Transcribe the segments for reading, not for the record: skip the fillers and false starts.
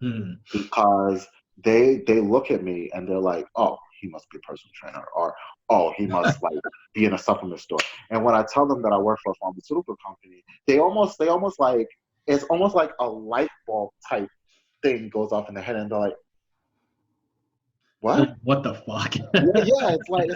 Hmm. because they look at me and they're like, oh, he must be a personal trainer, or oh, he must like be in a supplement store. And when I tell them that I work for a pharmaceutical company, they almost like it's almost like a light bulb type thing goes off in their head, and they're like, what? What the fuck? Yeah, yeah. It's like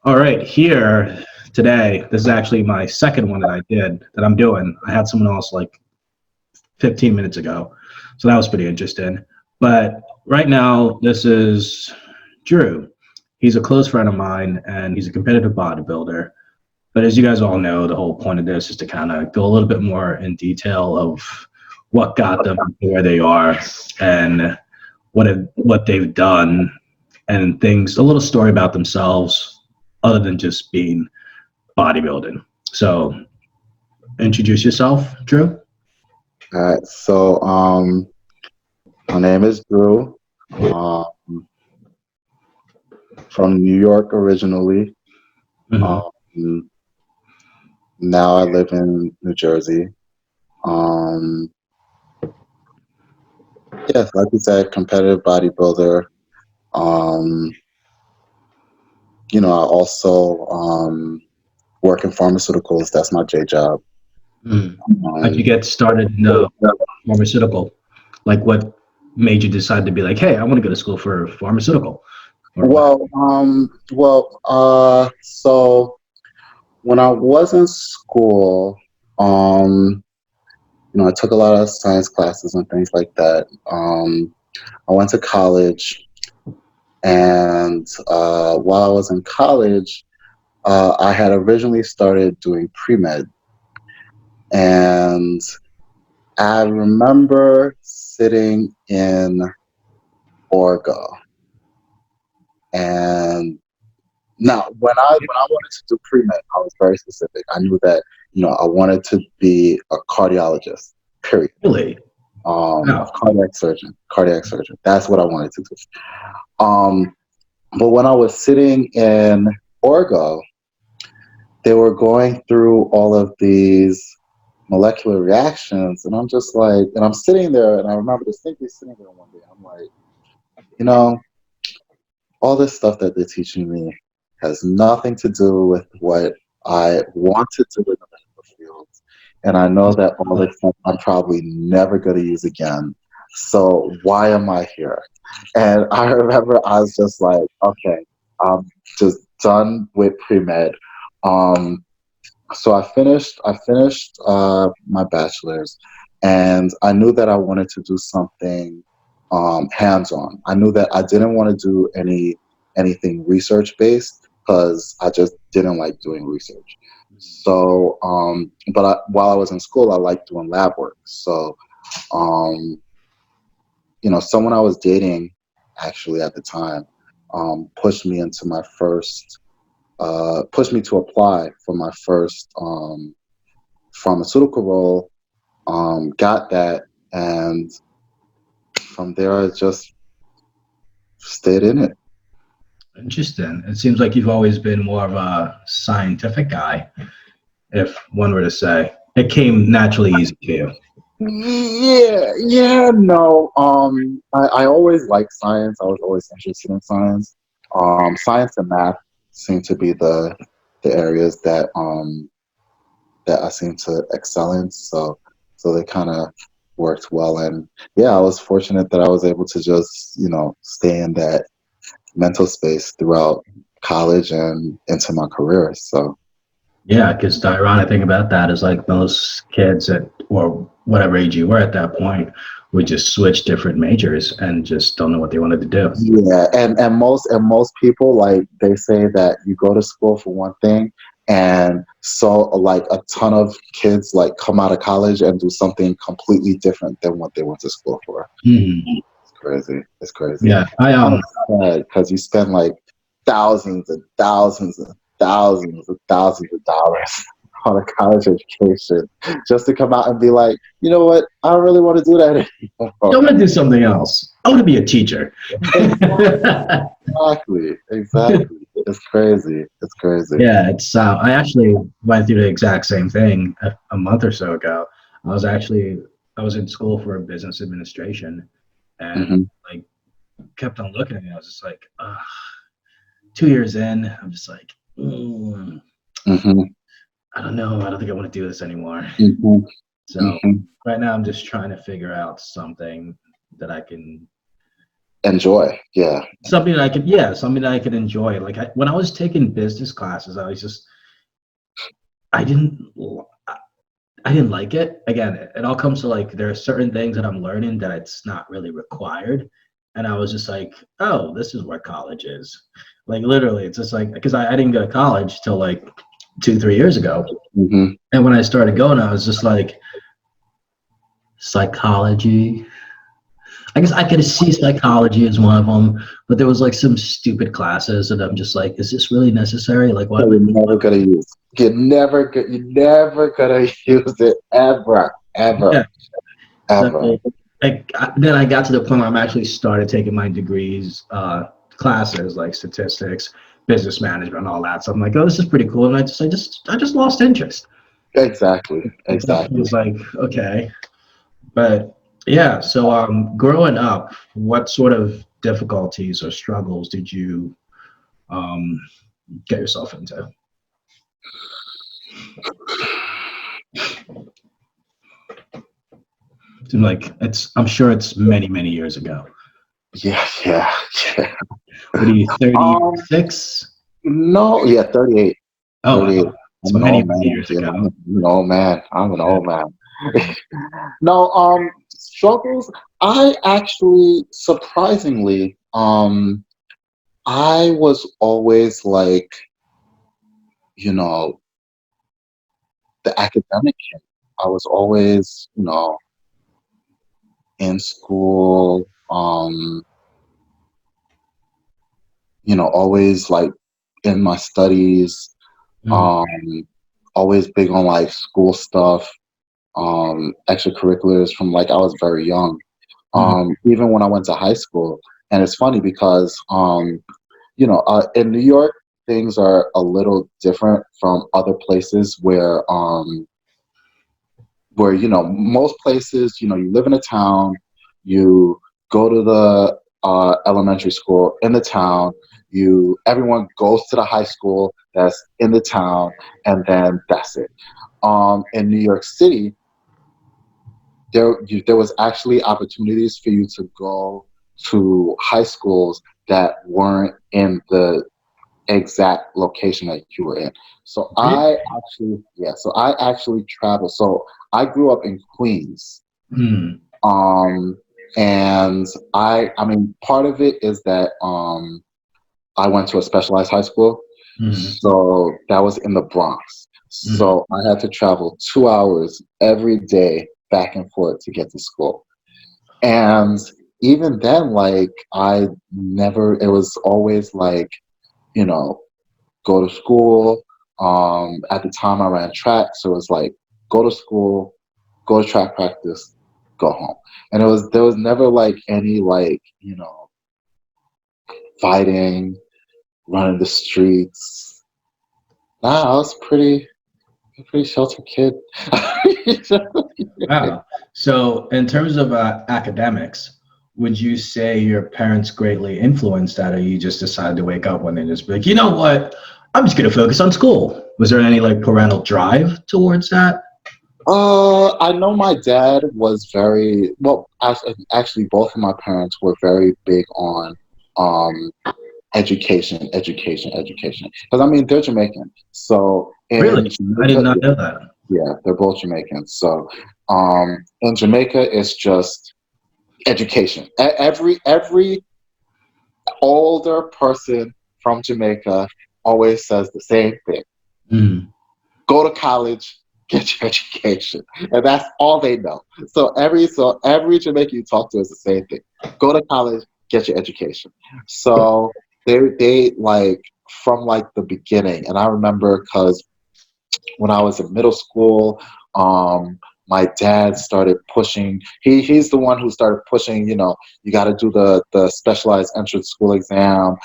All right, here today, this is actually my second one that I did that I'm doing. I had someone else like 15 minutes ago, so that was pretty interesting. But right now, this is Drew. He's a close friend of mine, and he's a competitive bodybuilder. But as you guys all know, the whole point of this is to kind of go a little bit more in detail of what got them to where they are and what they've done and things, a little story about themselves other than just being bodybuilding. So introduce yourself, Drew. all right. So my name is Drew. Um, from New York originally. Mm-hmm. Um, now I live in New Jersey. Um, yes, like you said, competitive bodybuilder. Um, I also work in pharmaceuticals. That's my day job. Mm. How'd you Um, get started in pharmaceutical? Like, what made you decide to be like, hey, I want to go to school for pharmaceutical, or what? so when I was in school, um, I took a lot of science classes and things like that. I went to college, and while I was in college, I had originally started doing pre med, and I remember sitting in Orgo, and now when I wanted to do pre med, I was very specific. I knew that I wanted to be a cardiologist. Period. Really? A No. cardiac surgeon. Cardiac surgeon. That's what I wanted to do. But when I was sitting in Orgo, they were going through all of these molecular reactions, and I'm just like, and I'm sitting there, and I remember distinctly sitting there one day. I'm like, you know, all this stuff that they're teaching me has nothing to do with what I want to do in the medical field, and I know that all this stuff I'm probably never going to use again. So why am I here? And I remember I was just like, okay, I'm just done with pre med. Um, so I finished my bachelor's, and I knew that I wanted to do something hands-on. I knew that I didn't want to do anything research-based because I just didn't like doing research. So while I was in school, I liked doing lab work. So um, someone I was dating actually at the time pushed me into my first pushed me to apply for my first pharmaceutical role. Got that, and from there I just stayed in it. Interesting. It seems like you've always been more of a scientific guy, if one were to say. It came naturally easy to you. Yeah, yeah, no. I always liked science. I was always interested in science. Science and math seem to be the areas that I seem to excel in. So they kind of worked well. And yeah, I was fortunate that I was able to just stay in that mental space throughout college and into my career. So Yeah, because the ironic thing about that is like most kids at or whatever age you were at that point would just switch different majors and just don't know what they wanted to do. yeah, and most people, like, they say that you go to school for one thing, and so like a ton of kids like come out of college and do something completely different than what they went to school for. Mhm. It's crazy. It's crazy. Yeah, I It's kind of sad because you spend like thousands and thousands and thousands and thousands of dollars on a college education just to come out and be like, you know what, I don't really want to do that I anymore. want to do something else. I want to be a teacher. Exactly. It's crazy. It's crazy. Yeah, it's. I actually went through the exact same thing a month or so ago. I was actually I was in school for business administration, and Hmm. like kept on looking at it. I was just like, 2 years in, I'm just like, Hmm. I don't know. I don't think I want to do this anymore. Hmm. So Hmm. right now, I'm just trying to figure out something that I can, Enjoy. Yeah. something that I could enjoy. Like when I was taking business classes, I was just, I didn't, I didn't like it. Again, it all comes to like there are certain things that I'm learning that it's not really required, and I was just like, oh, this is what college is. Like literally, it's just like because I didn't go to college till like 2 3 years ago, Hmm. and when I started going, I was just like psychology. I guess I could see psychology as one of them, but there was like some stupid classes, and I'm just like, is this really necessary? Like, why So am I? you're never gonna use. You're never gonna use it ever, ever, Yeah. So ever. then I got to the point where I'm actually started taking my degrees, classes like statistics, business management, and all that. So I'm like, oh, this is pretty cool, and I just lost interest. Exactly. It definitely Exactly. was like, okay, but yeah. So growing up, what sort of difficulties or struggles did you um, get yourself into? Seemed like I'm sure it's many, many years ago. Yeah, yeah, yeah. What are you, Um, 36? no, yeah, 38. Oh, 38. wow. It's I'm an many, old many man. years Yeah, ago. I'm an old man. I'm an Yeah. old man. No, struggles. I actually, surprisingly, I was always like, you know, the academic kid. I was always, in school, always like in my studies, Mm, um, always big on like school stuff, extracurriculars from like I was very young. mm, Even when I went to high school. And it's funny because, in New York, things are a little different from other places where most places, you live in a town, you go to the elementary school in the town, everyone goes to the high school that's in the town, and then that's it. In New York City, there was actually opportunities for you to go to high schools that weren't in the exact location that you were in. So really? I actually traveled. So I grew up in Queens. Mm, Um, and I mean, part of it is that I went to a specialized high school. mm, So that was in the Bronx. mm. So I had to travel 2 hours every day back and forth to get to school. And even then, like, it was always like, you know, go to school. At the time, I ran track. So it was like, go to school, go to track practice, go home. And there was never like any like, fighting, running the streets. Nah, I was pretty sheltered kid. Wow. So, in terms of academics, would you say your parents greatly influenced that, or you just decided to wake up one day and just be like, you know what, I'm just going to focus on school? Was there any like parental drive towards that? I know my dad was very well. Actually, both of my parents were very big on um, education, education, education. Because I mean, they're Jamaican, so Really? in I did Jamaica, not yeah, know that. yeah, they're both Jamaican. So in Jamaica, it's just education. Every older person from Jamaica always says the same thing: Mm, go to college, get your education, and that's all they know. So every Jamaican you talk to is the same thing: go to college, get your education. So they like from like the beginning, and I remember because when I was in middle school. My dad started pushing. He's the one who started pushing. You got to do the specialized entrance school exam.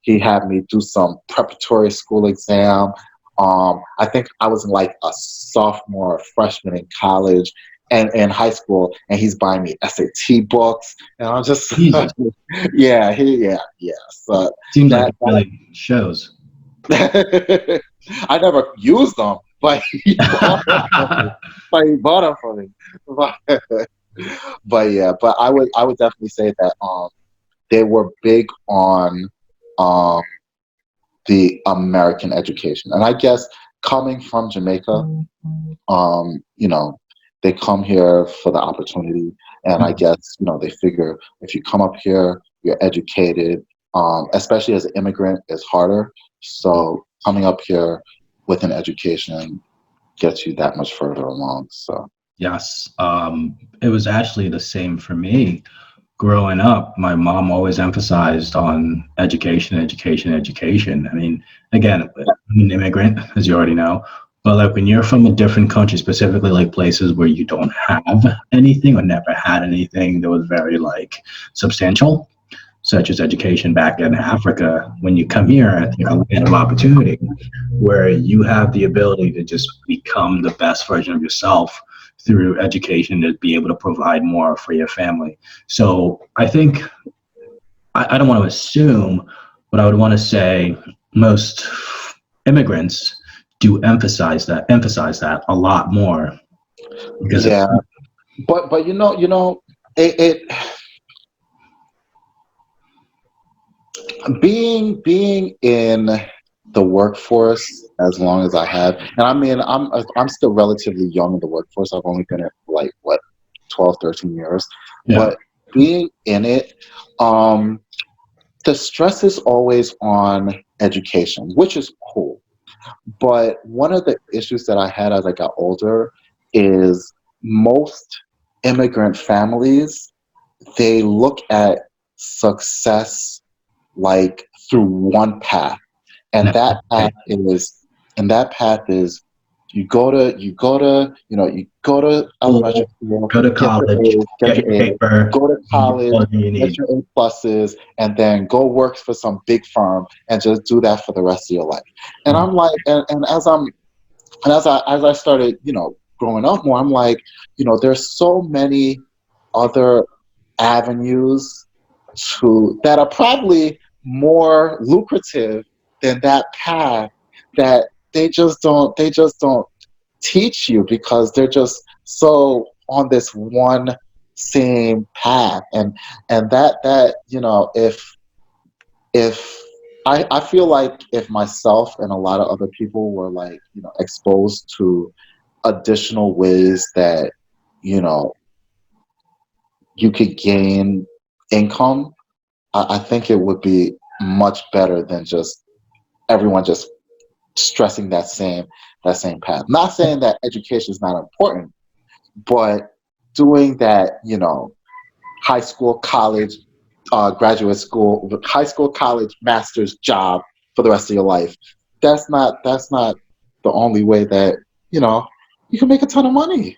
He had me do some preparatory school exam. I think I was in like a sophomore or freshman in college and in high school, and he's buying me SAT books, and I'm just Jesus, yeah. So seems like that, it really shows. I never used them, but he bought them for me. But, but yeah, but I would definitely say that they were big on um the American education. And I guess coming from Jamaica, they come here for the opportunity. And I guess, they figure if you come up here, you're educated, especially as an immigrant, it's harder. So coming up here with an education gets you that much further along. So Yes, it was actually the same for me. Growing up, my mom always emphasized on education, education, education. I mean, again, I'm an immigrant, as you already know, but like when you're from a different country, specifically like places where you don't have anything or never had anything that was very like substantial, such as education back in Africa, when you come here, I think a land of opportunity where you have the ability to just become the best version of yourself through education to be able to provide more for your family. So I think, I don't want to assume, but I would want to say most immigrants do emphasize that a lot more because yeah, but it being in the workforce as long as I have, and I mean I'm still relatively young in the workforce. I've only been in like what 12, 13 years, yeah. but being in it, the stress is always on education, which is cool. But one of the issues that I had as I got older is most immigrant families, they look at success like through one path, and No, that path is you go to elementary school, go to get your college, A's, get get your your A's, paper, go to and get college, all you get need. your A pluses, and then go work for some big firm and just do that for the rest of your life. And I'm like, and as I started, growing up more, I'm like, there's so many other avenues that are probably more lucrative than that path that they just don't teach you because they're just so on this one same path. And that if I feel like if myself and a lot of other people were like exposed to additional ways that you know you could gain income, I think it would be much better than just everyone just stressing that same path. Not saying that education is not important, but doing that, high school, college, graduate school, high school, college, master's job for the rest of your life. That's not the only way that you can make a ton of money.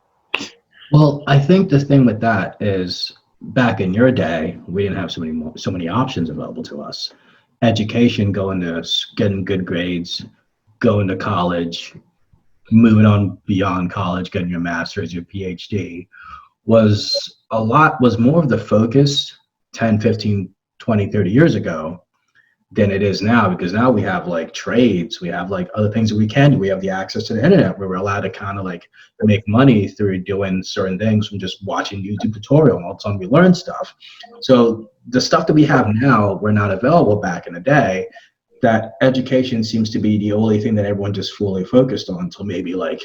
Well, I think the thing with that is back in your day, we didn't have so many options available to us. Education, going to getting good grades, going to college, moving on beyond college, getting your master's, your PhD was more of the focus 10, 15, 20, 30 years ago than it is now, because now we have like trades, we have like other things that we can do. We have the access to the internet where we're allowed to kind of like make money through doing certain things from just watching YouTube tutorial, and all of a sudden we learn stuff. So the stuff that we have now were not available back in the day. That education seems to be the only thing that everyone just fully focused on until maybe like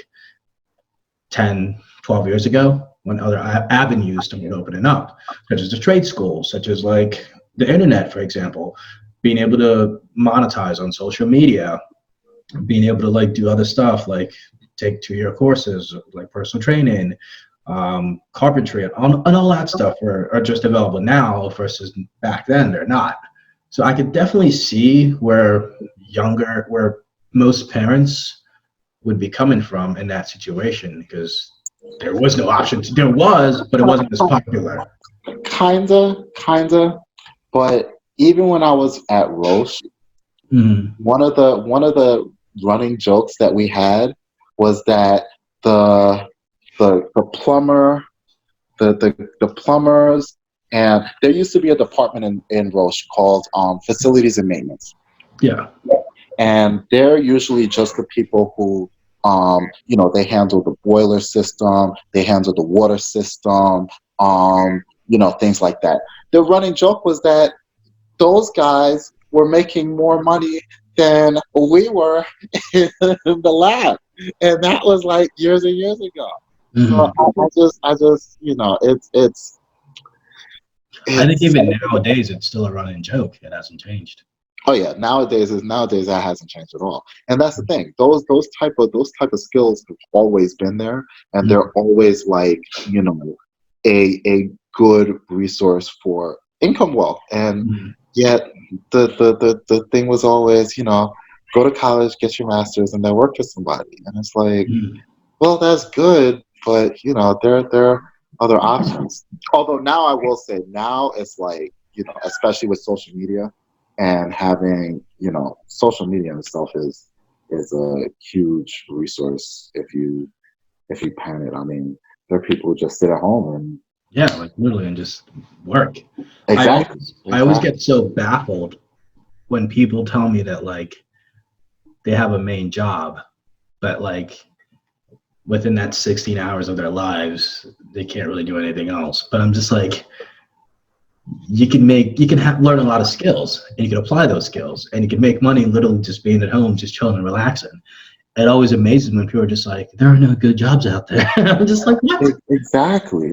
10, 12 years ago, when other avenues started opening up, such as the trade schools, such as like the internet, for example, being able to monetize on social media, being able to like do other stuff like take 2-year courses like personal training, carpentry, and all that stuff are just available now versus back then they're not. So I could definitely see where most parents would be coming from in that situation, because there was no option. There was, but it wasn't as popular. Kinda. But even when I was at Roche, Mm-hmm. one of the running jokes that we had was that the the plumber the plumbers, and there used to be a department in Roche called facilities and maintenance, Yeah. and they're usually just the people who they handle the boiler system, they handle the water system, things like that. The running joke was that those guys were making more money than we were in the lab, and that was like years and years ago. So Mm-hmm. I just, I think it's. even nowadays it's still a running joke. It hasn't changed. Oh yeah, nowadays that hasn't changed at all, and that's the thing. Those type of skills have always been there, and Mm-hmm. they're always like a good resource for income wealth. And Mm-hmm. yet the thing was always go to college, get your master's, and then work for somebody. And it's like, well, that's good, but there are other options. Although now I will say, now it's like, especially with social media and having, social media in itself is a huge resource if you pan it. I mean, there are people who just sit at home and Yeah, like literally, and just work. exactly, I always exactly. get so baffled when people tell me that like they have a main job, but like within that 16 hours of their lives, they can't really do anything else. But I'm just like, learn a lot of skills, and you can apply those skills, and you can make money literally just being at home, just chilling and relaxing. It always amazes me when people are just like, there are no good jobs out there. I'm just like, what? Exactly.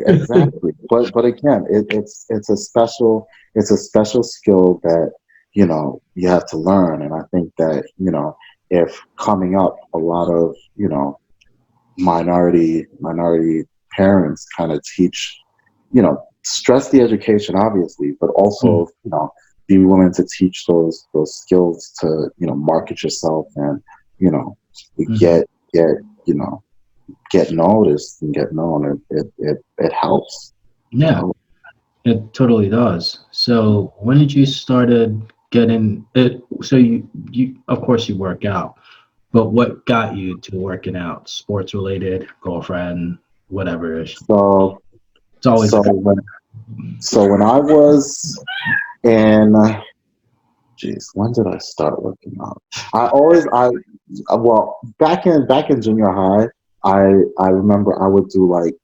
But again, it's a special skill that you have to learn, and I think that if coming up, a lot of minority parents kind of teach, stress the education obviously, but also be willing to teach those skills to market yourself and you know Mm-hmm. get get noticed and get known. It helps. It Yeah, helps. it totally does. So when did you started getting it? So you of course you work out, but what got you to working out? Sports related, girlfriend, whatever. So It's always so a when I was in, geez, when did I start working out? Well, back in junior high, I remember I would do like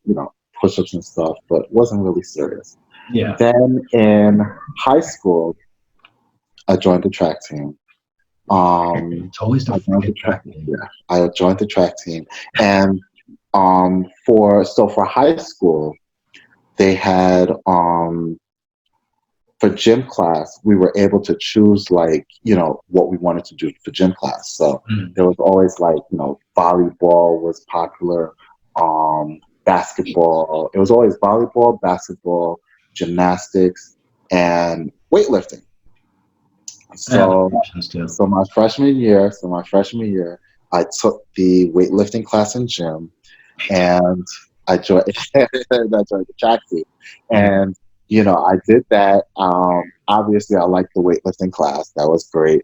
push-ups and stuff, but it wasn't really serious. yeah. Then in high school, I joined the track team. Um, It's always the I joined the freaking track. track thing. Yeah, I joined the track team, and for high school, they had for gym class, we were able to choose like what we wanted to do for gym class. So Mm. there was always like volleyball was popular, basketball. It was always volleyball, basketball, gymnastics, and weightlifting. I have So options too. my freshman year, I took the weightlifting class in gym, and I joined I joined the track team. Yeah. And I did that. Obviously I liked the weightlifting class. That was great.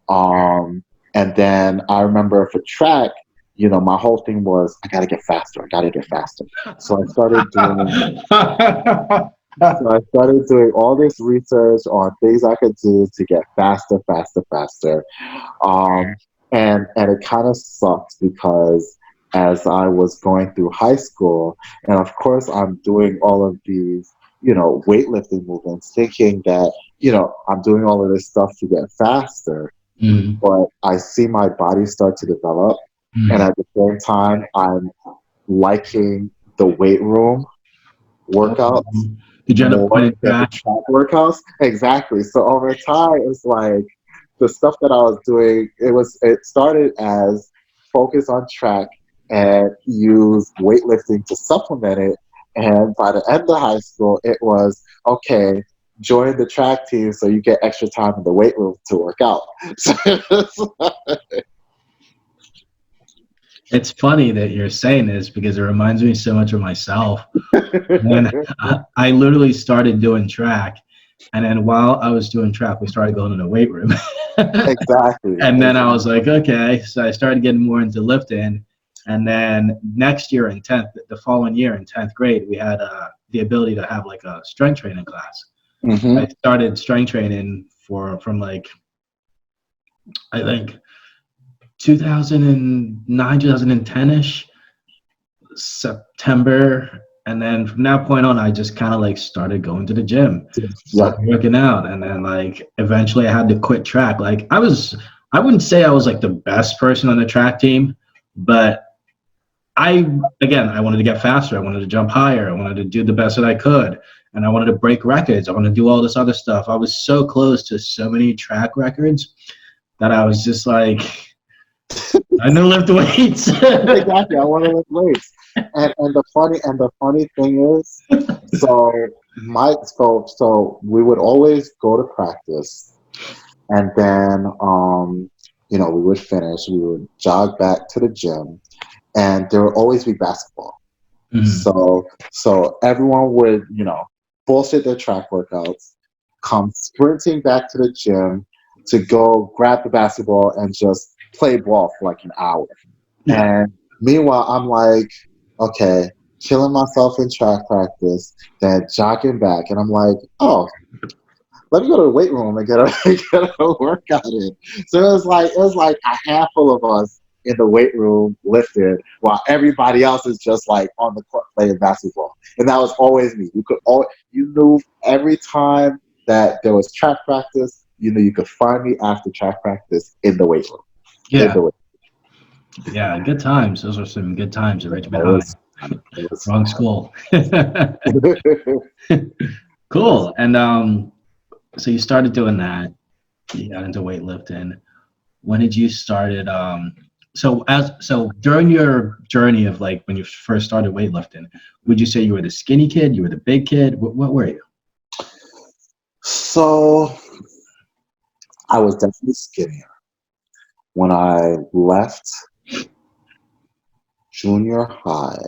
And then I remember for track, my whole thing was I gotta get faster. I gotta get faster. So I started doing all this research on things I could do to get faster, faster, faster. Um, and it kind of sucked because as I was going through high school, and of course I'm doing all of these, weightlifting movements, thinking that, I'm doing all of this stuff to get faster, Mm. but I see my body start to develop, and Mm. at the same time I'm liking the weight room Oh. workouts Did you end up more quitting than the track? track workouts. Exactly. So over time, it's like the stuff that I was doing. It started as focus on track and use weightlifting to supplement it. And by the end of high school, it was okay. Join the track team so you get extra time in the weight room to work out. So It's funny that you're saying this because it reminds me so much of myself. When I literally started doing track, and then while I was doing track, we started going in the weight room. Exactly. And then I Exactly. was like, okay. So I started getting more into lifting. And then next year in 10th, the following year in 10th grade, we had the ability to have like a strength training class. I Mm-hmm. started strength training from like, I think 2009, 2010-ish, September. And then from that point on, I just kind of like started going to the gym, Yep. started working out. And then like eventually I had to quit track. Like I wouldn't say I was like the best person on the track team, but I wanted to get faster. I wanted to jump higher. I wanted to do the best that I could. And I wanted to break records. I wanted to do all this other stuff. I was so close to so many track records that I was just like, I know lift weights. Exactly. I want to lift weights. And the funny thing is, so so we would always go to practice, and then we would finish. We would jog back to the gym, and there would always be basketball. Mhm. So everyone would, bullshit their track workouts, come sprinting back to the gym to go grab the basketball and just play ball for like an hour. Yeah. And meanwhile, I'm like, okay, killing myself in track practice, then jogging back, and I'm like, oh, let me go to the weight room and get a get a workout in. So it was like a handful of us in the weight room lifting while everybody else is just like on the court playing basketball. And that was always me. You knew every time that there was track practice, you knew you could find me after track practice in the weight room. In Yeah. the weight Yeah. Good times. Those were some good times at room. Richmond High. It was Wrong school. fun. Cool. And so you started doing that. You got into weightlifting. When did you started so during your journey of like when you first started weightlifting, would you say you were the skinny kid, you were the big kid? What were you? So I was definitely skinnier. When I left junior high,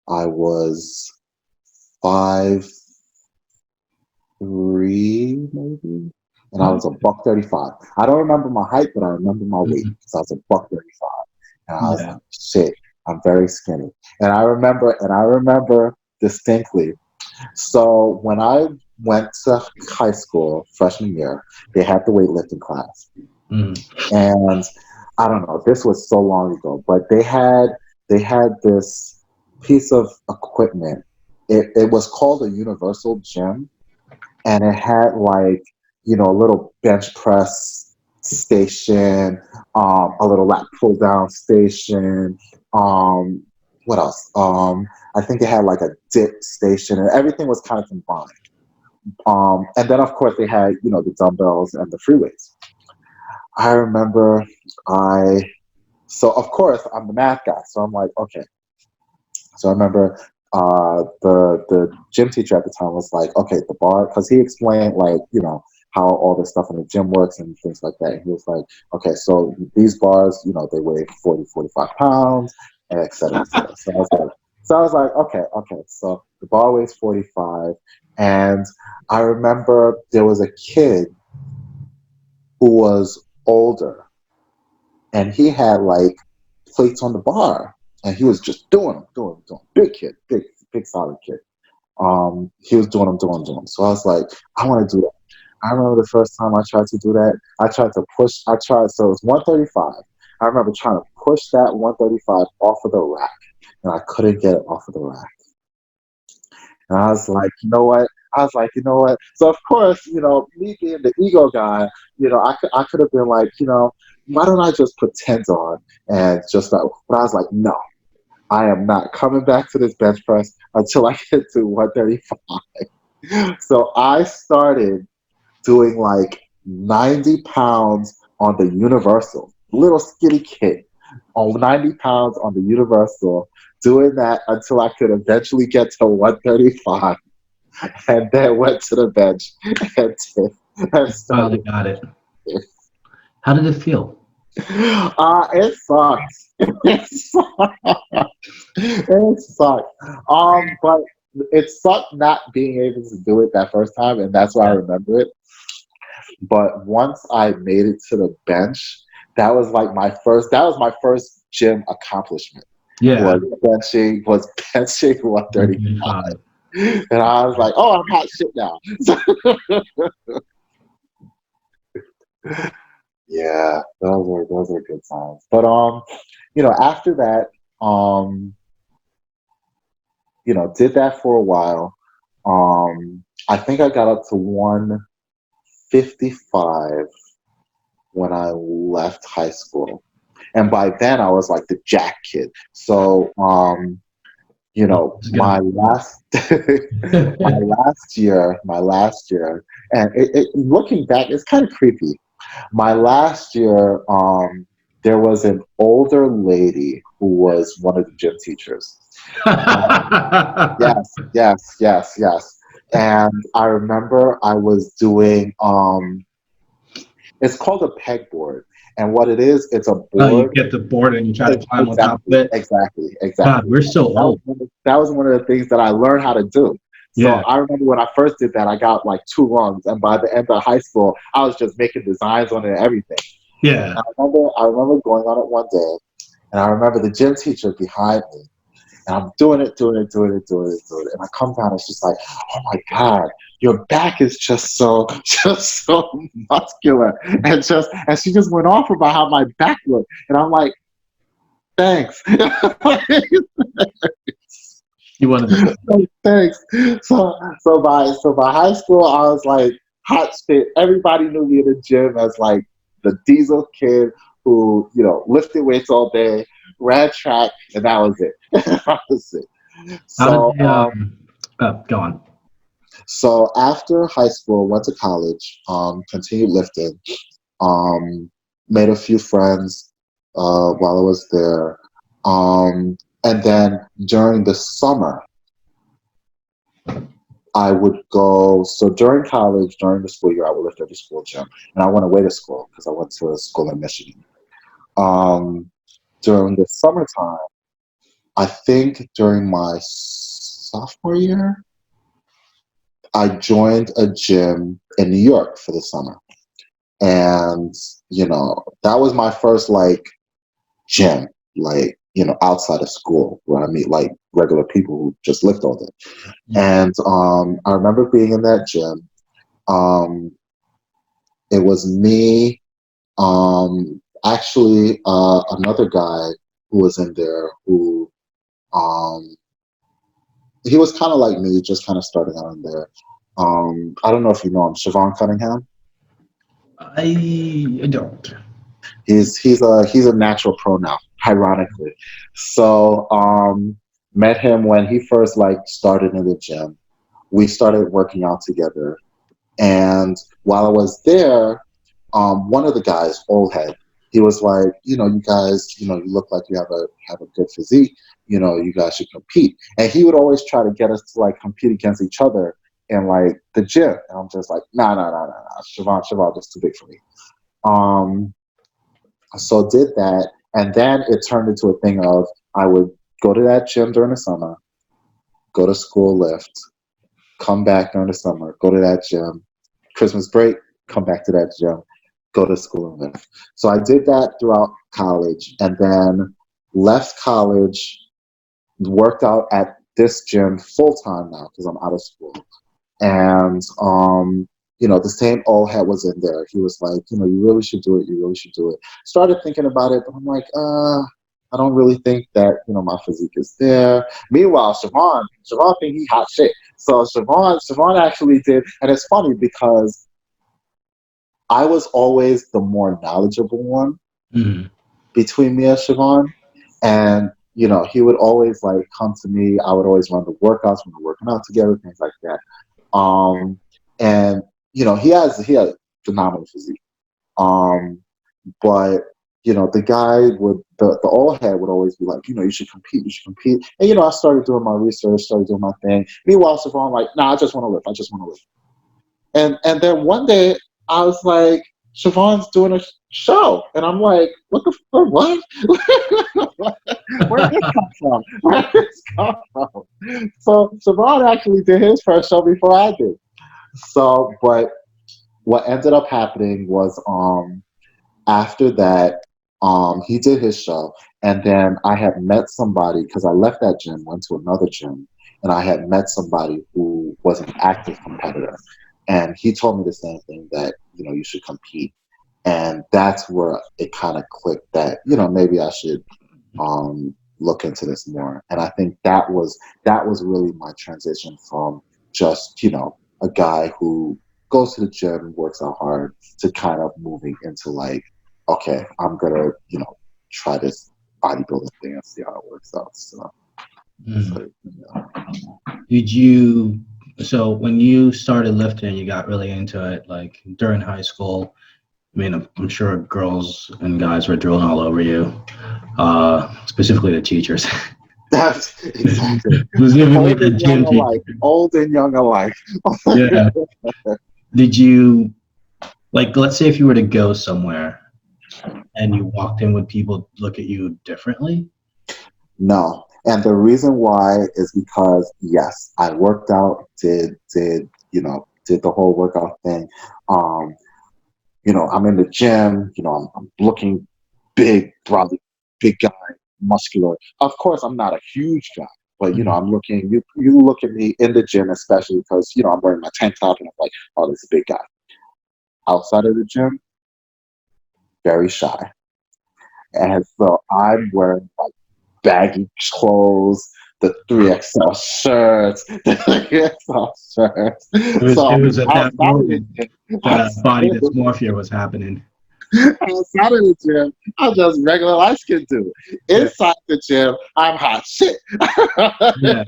I was 5'3", maybe, and I Oh, was a buck 35. I don't remember my height, but I remember my weight mhm. because I was a buck 35, and I was Yeah. like, shit, I'm very skinny. And I remember distinctly. So when I went to high school freshman year, they had the weightlifting class. Mhm. And I don't know, this was so long ago, but they had this piece of equipment. It was called a universal gym, and it had like, a little bench press station, a little lat pull down station. um what else? I think they had like a dip station, and everything was kind of combined. And then of course they had, the dumbbells and the free weights. I remember I so of course I'm the math guy, so I'm like, okay. So I remember the gym teacher at the time was like, okay, the bar, because he explained like, how all this stuff in the gym works and things like that. He was like, okay, so these bars, they weigh 40, 45 pounds, and et cetera, et cetera. So I was like, okay, okay. So the bar weighs 45, and I remember there was a kid who was older, and he had like plates on the bar, and he was just doing them, doing them, doing them. Big kid, big solid kid. He was doing them, doing them, doing them. So I was like, I want to do that. I remember the first time I tried to do that. So it was 135. I remember trying to push that 135 off of the rack, and I couldn't get it off of the rack. And I was like, you know what? So of course, me being the ego guy, I could have been like, why don't I just put tens on and just like, but I was like, no, I am not coming back to this bench press until I get to 135. So I started doing like 90 pounds on the universal, little skinny kid on 90 pounds on the universal, doing that until I could eventually get to 135, and then went to the bench and, and Finally started. got it. How did it feel? It sucks. It sucks. It sucks. But it sucked not being able to do it that first time, and that's why I Yeah. remember it. But once I made it to the bench, that was like my first. That was my first gym accomplishment. Yeah. Was benching 130, 135. and I was like, "Oh, I'm hot shit now." Yeah, those are good times. But after that, um, did that for a while. I think I got up to 155 when I left high school. And by then I was like the jack kid. So It's my gonna last be. my last year, and looking back, it's kind of creepy. My last year, there was an older lady who was one of the gym teachers. Yes, yes, yes, yes. And I remember I was doing it's called a pegboard. And what it is, it's a Oh, you board. get the board and you try to climb on top of Exactly, it. exactly, God, exactly. we're so old. That was one of the things that I learned how to do. So Yeah. I remember when I first did that, I got like two rungs, and by the end of high school, I was just making designs on it and everything. Yeah. I remember going on it one day, and I remember the gym teacher behind me, and I'm doing it, doing it, doing it, doing it, doing it. And I come down, it's just like, oh my God, your back is just so, just so muscular. And she just went off about how my back looked. And I'm like, thanks. You wanted to. Thanks. So by high school, I was like hot shit. Everybody knew me in the gym as like the diesel kid who, lifted weights all day, ran track, and that was it. That was it. How did So they, go on. So after high school, went to college, continued lifting, um, made a few friends while I was there. And then during the summer, I would go. So during college, during the school year, I would lift at the school gym. And I went away to school because I went to a school in Michigan. Um, During the summertime, I think during my sophomore year, I joined a gym in New York for the summer. And that was my first like gym, like outside of school, where I meet like regular people who just lift all day. And I remember being in that gym. um it was me, actually, another guy who was in there who, um he was kind of like me, just kind of starting out in there. I don't know if you know him, Siobhan Cunningham. I don't. He's a natural pro now, ironically. So met him when he first like started in the gym. We started working out together, and while I was there, one of the guys, old head, he was like, you guys, you look like you have a good physique. You guys should compete. And he would always try to get us to like compete against each other in like the gym. And I'm just like, nah, nah, nah, nah, nah. Siobhan, just too big for me. Um, so did that, and then it turned into a thing of I would go to that gym during the summer, go to school, lift, come back during the summer, go to that gym, Christmas break, come back to that gym, go to school and lift. So I did that throughout college, and then left college, worked out at this gym full time now because I'm out of school. And the same old head was in there. He was like, you really should do it. You really should do it. Started thinking about it, but I'm like, I don't really think that my physique is there. Meanwhile, Siobhan think he hot shit. So Siobhan actually did, and it's funny because I was always the more knowledgeable one Mhm. between me and Siobhan, and he would always like come to me. I would always run the workouts when we're working out together, things like that. Um, and he had phenomenal physique. Um, but the guy would the old head would always be like, you should compete. And I started doing my research, started doing my thing. Meanwhile, Savon like, nah, I just want to live. I just want to live. And then one day I was like, Siobhan's doing a show. And I'm like, what the fuck? What? Where did this come from? Where did this come from? So Siobhan actually did his first show before I did. So, but what ended up happening was after that, he did his show, and then I had met somebody because I left that gym, went to another gym, and I had met somebody who was an active competitor, and he told me the same thing, that you should compete, and that's where it kind of clicked that maybe I should look into this more, and I think that was really my transition from just a guy who goes to the gym and works out hard to kind of moving into like, okay, I'm gonna, try this bodybuilding thing and see how it works out. So, So when you started lifting, you got really into it, like during high school. I mean, I'm sure girls and guys were drilling all over you, specifically the teachers. That's exactly. Specifically the gym teachers. Old and young alike. Yeah. Did you, like, let's say if you were to go somewhere and you walked in, would people look at you differently? No. And the reason why is because, yes, I worked out, did the whole workout thing. I'm in the gym, I'm looking big, probably big guy, muscular. Of course, I'm not a huge guy, but, I'm looking, you look at me in the gym, especially because, I'm wearing my tank top and I'm like, oh, this is a big guy. Outside of the gym, very shy. And so I'm wearing like baggy clothes, the 3XL shirts, It was at that moment that body dysmorphia was happening. Outside of the gym, I'm just regular light skinned dude. Inside the gym, I'm hot shit. Yeah.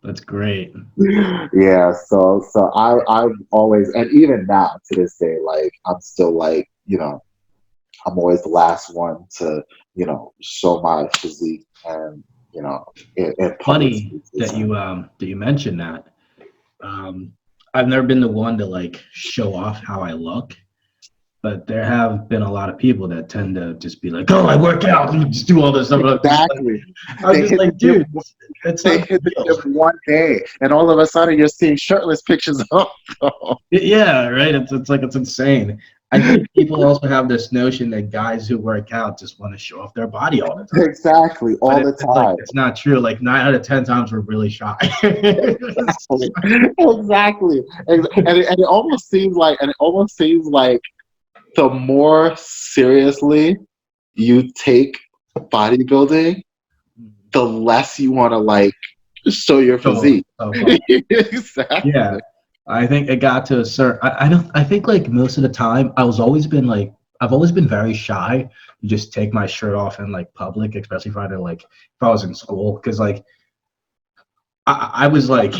That's great. Yeah, so I've always, and even now to this day, like I'm still like, I'm always the last one to, show my physique, and in funny that you mentioned that. I've never been the one to like show off how I look, but there have been a lot of people that tend to just be like, "Oh, I work out and just do all this stuff." Exactly. I'm just like, dude, they hit the gym one day, and all of a sudden you're seeing shirtless pictures of them. Yeah, right. It's insane. I think people also have this notion that guys who work out just want to show off their body all the time. Exactly, all the time. Like, it's not true. Like 9 out of 10 times we're really shy. Exactly. And it almost seems like, the more seriously you take bodybuilding, the less you want to like show your physique. Exactly. Yeah. I think it got to a certain. I think like most of the time I've always been very shy to just take my shirt off in like public, especially if I was in school, because like I was like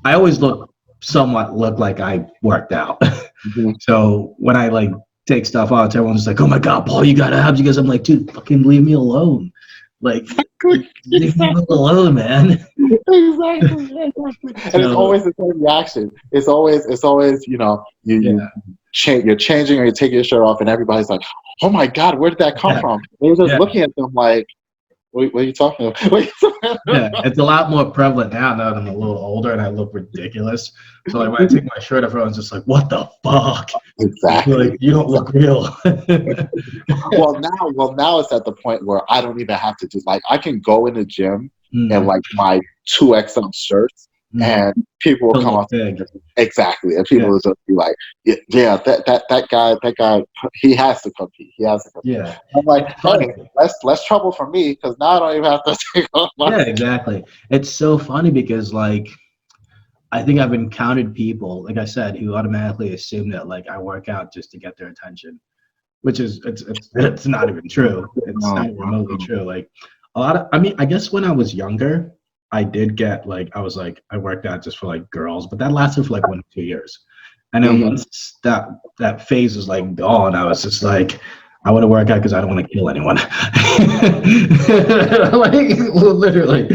I always look like I worked out. Mm-hmm. So when I like take stuff out, everyone's like, "Oh my God, Paul, you gotta have you guys." I'm like, dude, fucking leave me alone. Like, leave me alone, man. Exactly. And it's always the same reaction. It's always you're changing or you're taking your shirt off, and everybody's like, "Oh my God, where did that come from?" And you're just looking at them like, what are you talking about? Yeah, it's a lot more prevalent now that I'm a little older and I look ridiculous. So like when I take my shirt off, everyone's just like, "What the fuck?" Exactly. Like, you don't look real. Well, now it's at the point where I don't even have to do, like, I can go in the gym and like my 2XL shirts, and people will come up. Exactly, and people will just be like, "Yeah, that guy, he has to compete. He has to compete." Yeah, I'm like, "Hey, less trouble for me, because now I don't even have to take off my." Yeah, exactly. It's so funny because like I think I've encountered people, like I said, who automatically assume that like I work out just to get their attention, which is it's not even true. It's not remotely true. Like I guess when I was younger, I did get like I worked out just for like girls, but that lasted for like 1 or 2 years. And then once that phase was like gone, I was just like, I want to work out because I don't want to kill anyone. Like literally.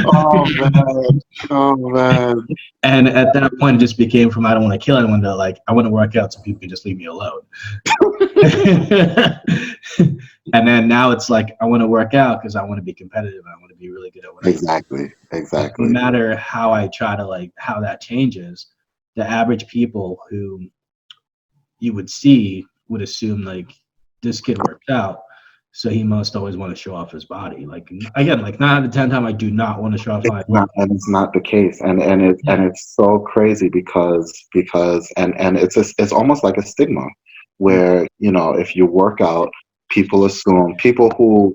Oh man. Oh man. And at that point, it just became from I don't want to kill anyone to like I want to work out so people can just leave me alone. And then now it's like I want to work out because I want to be competitive. I want to be really good at what I do. Exactly. No Exactly. matter how I try to like how that changes, the average people who you would see would assume like this kid works out, so he must always want to show off his body. Like again, like 9 out of 10 times I do not want to show off my body. And it's not the case, and it's so crazy because and it's almost like a stigma, where if you work out, people who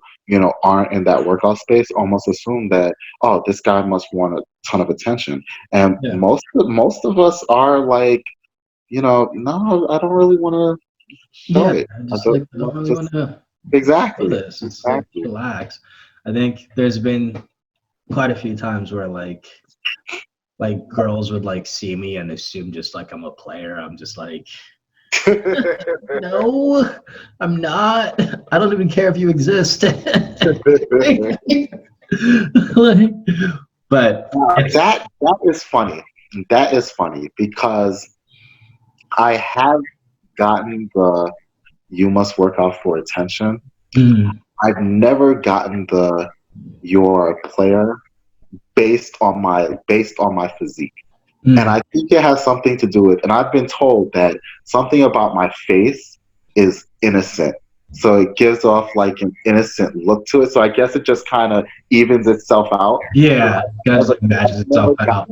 aren't in that workout space almost assume that, oh, this guy must want a ton of attention, and Yeah. most of us are like, no, I don't really want to show it. I just like I don't really want to do Exactly. this. It's like relax. I think there's been quite a few times where like girls would like see me and assume just like I'm a player. I'm just like, no, I'm not. I don't even care if you exist. Like, but that is funny. That is funny because I have gotten the "you must work out for attention." I've never gotten the "you're a player" based on my physique. And I think it has something to do with, and I've been told that something about my face is innocent. So it gives off like an innocent look to it. So I guess it just kind of evens itself out. Yeah, guys like matches itself out.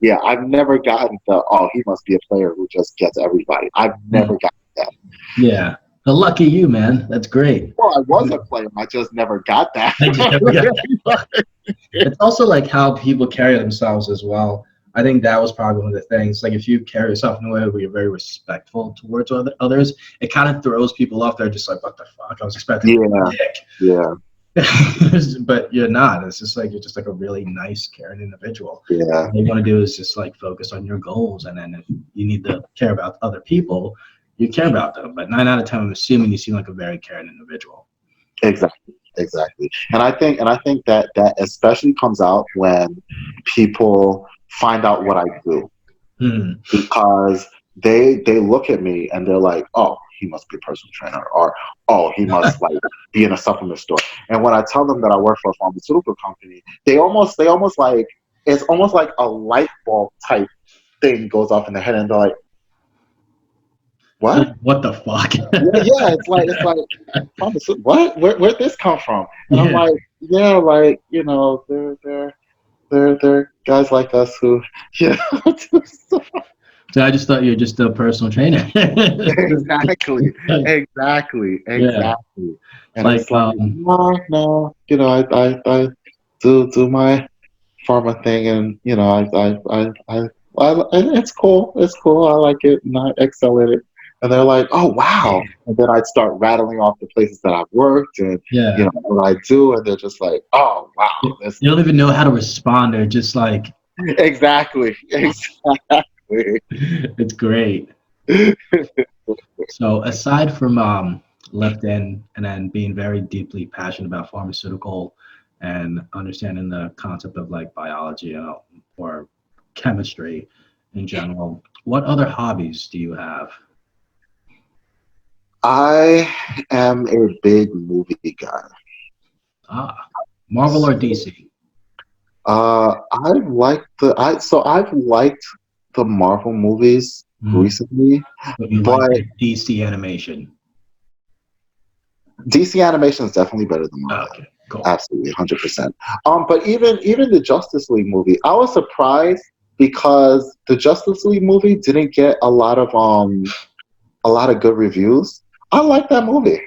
Yeah, I've never gotten the, oh, he must be a player who just gets everybody. I've never gotten that. Yeah. Well, lucky you, man. That's great. Well, I was a player. I just never got that. It's also like how people carry themselves as well. I think that was probably one of the things. Like if you carry yourself in a way where you're very respectful towards others, it kind of throws people off. They're just like, what the fuck? I was expecting a dick. Yeah. But you're not. It's just like you're just like a really nice, caring individual. Yeah. What you want to do is just like focus on your goals, and then if you need to care about other people, you care about them. But 9 out of 10, I'm assuming you seem like a very caring individual. Exactly. And I think that especially comes out when people find out what I do, because they look at me and they're like, oh, he must be a personal trainer, or oh, he must like be in a supplement store. And when I tell them that I work for a pharmaceutical company, they almost like, it's almost like a light bulb type thing goes off in their head, and they're like, what? What the fuck? Yeah, it's like what? Where'd this come from? And I'm like, yeah, like they're guys like us who, So I just thought you were just a personal trainer. Exactly. And like, it's like, no, I do my pharma thing, and it's cool. It's cool. I like it, and I excel at it. And they're like, oh wow. And then I'd start rattling off the places that I've worked and what I do, and they're just like, oh wow. You don't even know how to respond. They're just like, Exactly. It's great. So aside from lifting and then being very deeply passionate about pharmaceutical and understanding the concept of like biology or chemistry in general, what other hobbies do you have? I am a big movie guy. Marvel or DC? I've liked the Marvel movies recently, But you like the DC animation? DC animation is definitely better than Marvel. Okay, cool. Absolutely, 100%. But even the Justice League movie, I was surprised because the Justice League movie didn't get a lot of good reviews. I like that movie.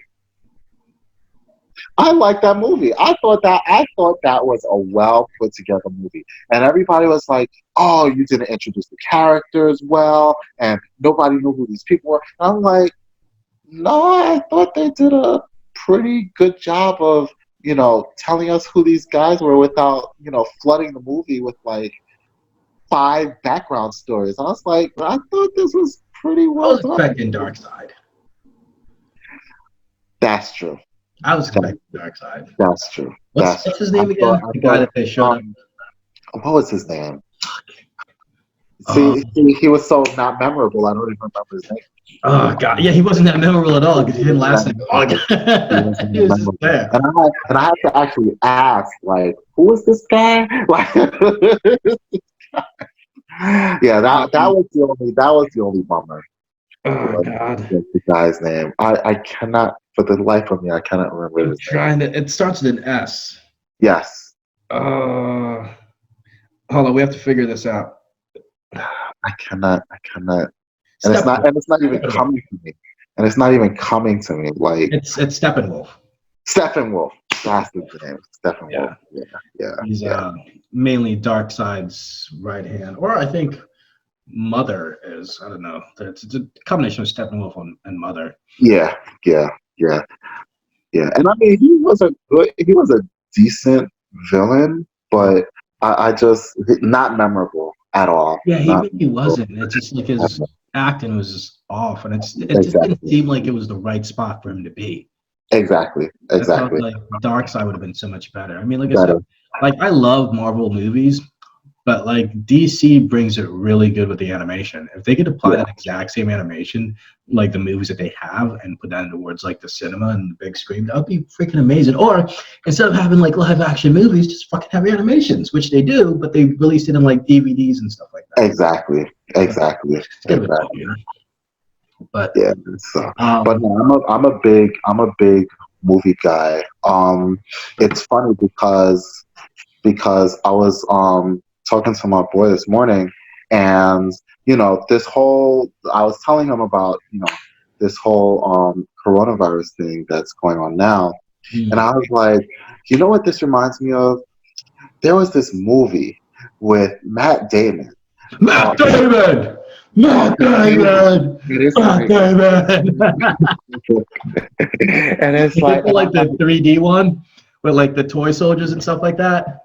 I thought that was a well put together movie, and everybody was like, "Oh, you didn't introduce the characters well, and nobody knew who these people were." And I'm like, "No, I thought they did a pretty good job of, telling us who these guys were without, flooding the movie with like 5 background stories." And I was like, I thought this was pretty well done. I was expecting Dark Side. That's true. I was expecting Dark Side. That's true. What's his name again? The guy that they showed up. What was his name? Um, See, he was so not memorable. I don't even remember his name. Oh god, yeah, he wasn't that memorable at all because he didn't last that long. He was just there. And I had to actually ask, like, who is this guy? Like, yeah, that was the only bummer. Oh god, The guy's name. I cannot, for the life of me, I cannot remember I'm his name. trying to. It starts with an S. Yes. Hold on, we have to figure this out. I cannot. And it's not even coming to me. And it's not even coming to me. Like, it's Steppenwolf. Steppenwolf. That's his name. Steppenwolf. Yeah. He's mainly Darkseid's right hand, or I think Mother is. I don't know. It's a combination of Steppenwolf and Mother. Yeah. And I mean, he was a decent villain, but I just not memorable at all. Yeah, he really wasn't. It's just like his acting was just off, and it just didn't seem like it was the right spot for him to be. Exactly. I felt like Darkseid would have been so much better. I mean, like I said, like I love Marvel movies, but like DC brings it really good with the animation. If they could apply that exact same animation, like the movies that they have, and put that into words like the cinema and the big screen, that would be freaking amazing. Or instead of having like live action movies, just fucking have animations, which they do, but they released it in like DVDs and stuff like that. Exactly. But yeah, so, but no, I'm a big movie guy. It's funny because I was talking to my boy this morning, and I was telling him about this whole coronavirus thing that's going on now, and I was like, you know what this reminds me of? There was this movie with Matt Damon. Matt Damon. And it's like the 3D one with like the toy soldiers and stuff like that.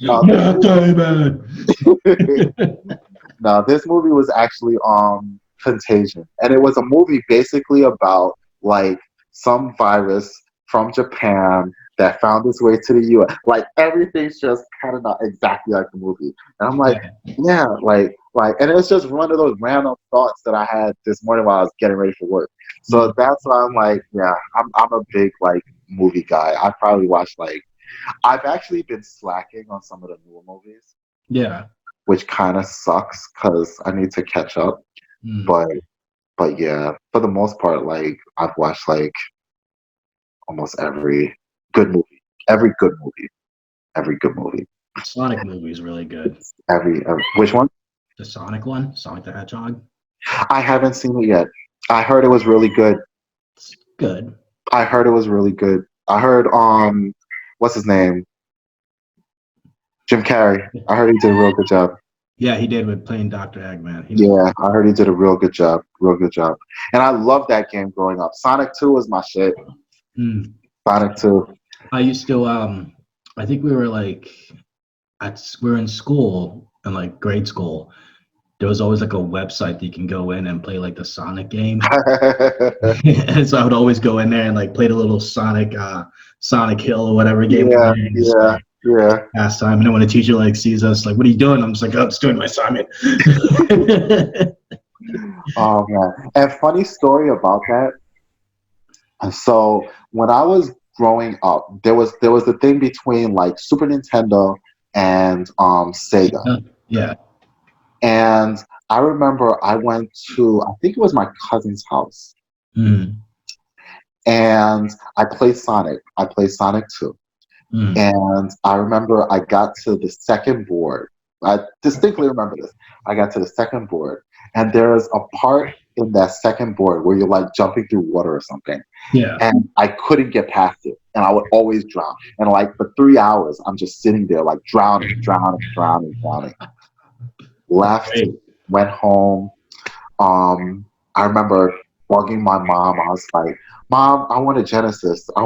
Matt Damon. No, this movie was actually Contagion, and it was a movie basically about like some virus from Japan that found its way to the U.S. Like everything's just kind of not exactly like the movie, and I'm like, yeah, like, and it's just one of those random thoughts that I had this morning while I was getting ready for work. So that's why I'm like, yeah, I'm a big like movie guy. I probably watch like, I've actually been slacking on some of the newer movies. Yeah. Which kind of sucks because I need to catch up. But yeah, for the most part, like I've watched like almost every good movie. Sonic movie is really good. Every which one? The Sonic one, Sonic the Hedgehog. I haven't seen it yet. I heard it was really good. It's good. I heard it was really good. I heard what's his name? Jim Carrey. I heard he did a real good job. Yeah, he did with playing Dr. Eggman. Yeah, I heard he did a real good job. And I loved that game growing up. Sonic 2 was my shit. Sonic 2. I used to I think we were like we were in school, in like grade school. There was always like a website that you can go in and play like the Sonic game. And so I would always go in there and like play the little Sonic Hill or whatever game. Yeah. Past time, and then when the teacher like sees us, like, "What are you doing?" I'm just like, "Oh, I'm just doing my assignment." Oh man! And funny story about that. So when I was growing up, there was the thing between like Super Nintendo and Sega. Yeah. And I remember I went to, I think it was my cousin's house, and I played Sonic. I played Sonic 2. And I remember I got to the second board. I distinctly remember this. I got to the second board, and there's a part in that second board where you're like jumping through water or something. Yeah. And I couldn't get past it, and I would always drown. And like for 3 hours, I'm just sitting there like drowning. Left, went home. I remember bugging my mom. I was like, "Mom, I want a Genesis. And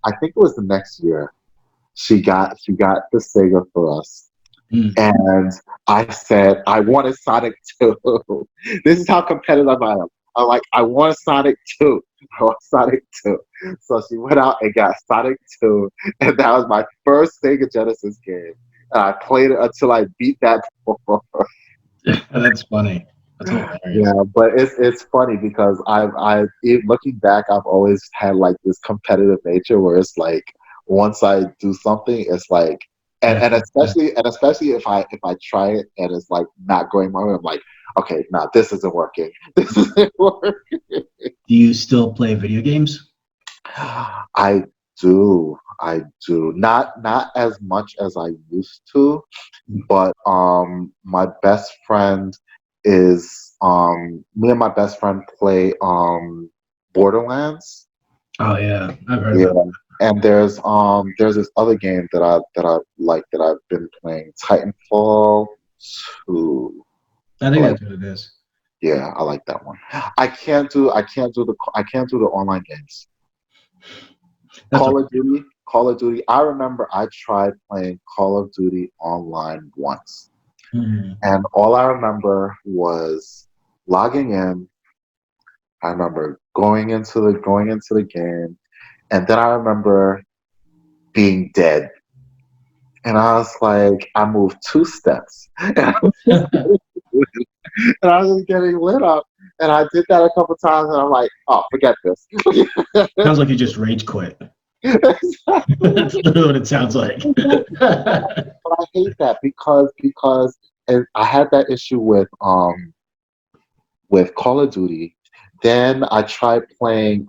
I think it was the next year, she got the Sega for us. And I said, I wanted Sonic 2. This is how competitive I am. I'm like, I want Sonic 2. I want Sonic 2. So she went out and got Sonic 2. And that was my first Sega Genesis game. And I played it until I beat that before. That's funny. That's hilarious. Yeah, but it's funny because looking back, I've always had like this competitive nature where it's like once I do something, it's like and especially if I try it and it's like not going my way, I'm like, okay, nah, this isn't working. This isn't working. Do you still play video games? I I do. Not as much as I used to, but my best friend is me and my best friend play Borderlands. Oh yeah, I've heard Yeah. about And there's this other game that I like that I've been playing, Titanfall 2. that. I I think like that's what it is. yeah, I like that one. I can't do the online games. That's what. Call of Duty. I remember I tried playing Call of Duty online once. Mhm. And all I remember was logging in. I remember going into the game, and then I remember being dead. And I was like, I moved 2 steps, and I was just getting lit up. And I did that a couple times, and I'm like, oh, forget this. Sounds like you just rage quit. Exactly. That's literally what it sounds like. But I hate that because and I had that issue with Call of Duty. Then I tried playing